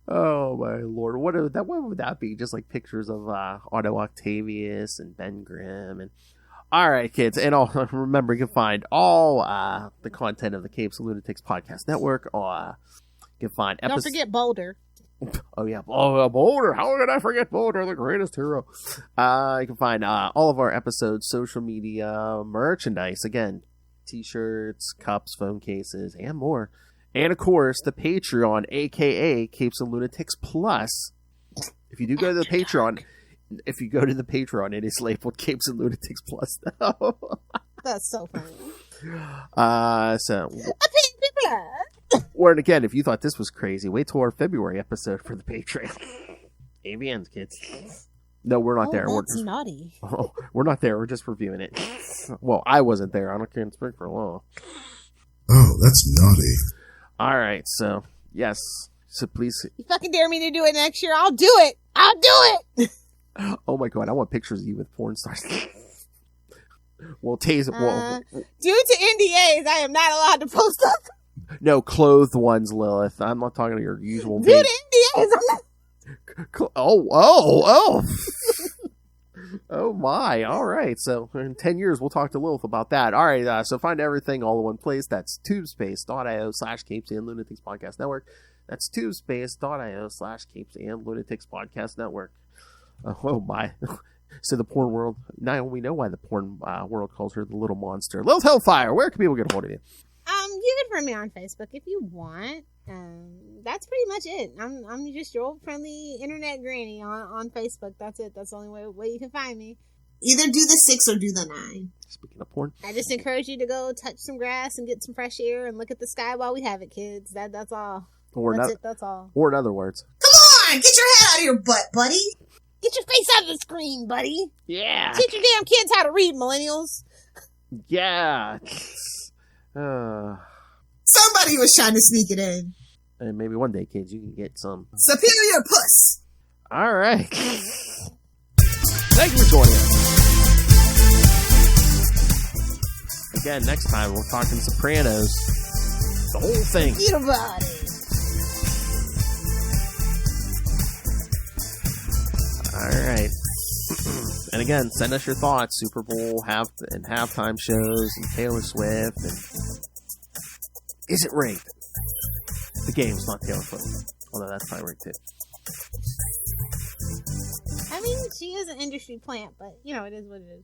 Oh my lord. What would that be? Just like pictures of Otto Octavius and Ben Grimm and... All right, kids, and remember, you can find all the content of the Capes and Lunatics Podcast Network. You can find Don't forget Boulder. Oh, yeah. Boulder. How could I forget Boulder, the greatest hero? You can find all of our episodes, social media, merchandise. Again, T-shirts, cups, phone cases, and more. And, of course, the Patreon, a.k.a. Capes and Lunatics Plus. If you do go to the Patreon... If you go to the Patreon, it is labeled Capes and Lunatics Plus now. That's so funny. Or again, if you thought this was crazy, wait till our February episode for the Patreon. AVNs, kids. No, we're not there. That's naughty. We're not there. We're just reviewing it. Well, I wasn't there. I can't speak for long. Oh, that's naughty. All right, so yes, so please. You fucking dare me to do it next year? I'll do it. Oh my god, I want pictures of you with porn stars. Well, Due to NDAs, I am not allowed to post up. No, clothed ones, Lilith. I'm not talking to your usual. Due to NDAs, I'm not. Oh. Oh my. All right. So in 10 years, we'll talk to Lilith about that. All right. So find everything all in one place. That's tubespace.io/Capes and Lunatics Podcast Network. That's tubespace.io/Capes and Lunatics Podcast Network. Oh my. So the porn world, now we know why the porn world calls her the little monster. Lilith Hellfire, where can people get a hold of you? You can find me on Facebook if you want. That's pretty much it. I'm just your old friendly internet granny on Facebook. That's it. That's the only way you can find me. Either do the 6 or do the 9. Speaking of porn, I just encourage you to go touch some grass and get some fresh air and look at the sky while we have it, kids. That's all. That's all. Or in other words, Come on, get your head out of your butt, buddy. Get your face out of the screen, buddy. yeah, Teach your damn kids how to read, millennials. yeah. Somebody was trying to sneak it in. And maybe one day, kids, you can get some. Superior puss. All right. Thank you for joining us. again, next time we're talking Sopranos. The whole thing. Eat about it. Alright. And again, send us your thoughts. Super Bowl and halftime shows and Taylor Swift. And is it rigged? The game's not Taylor Swift. Although that's probably rigged too. I mean, she is an industry plant, but, it is what it is.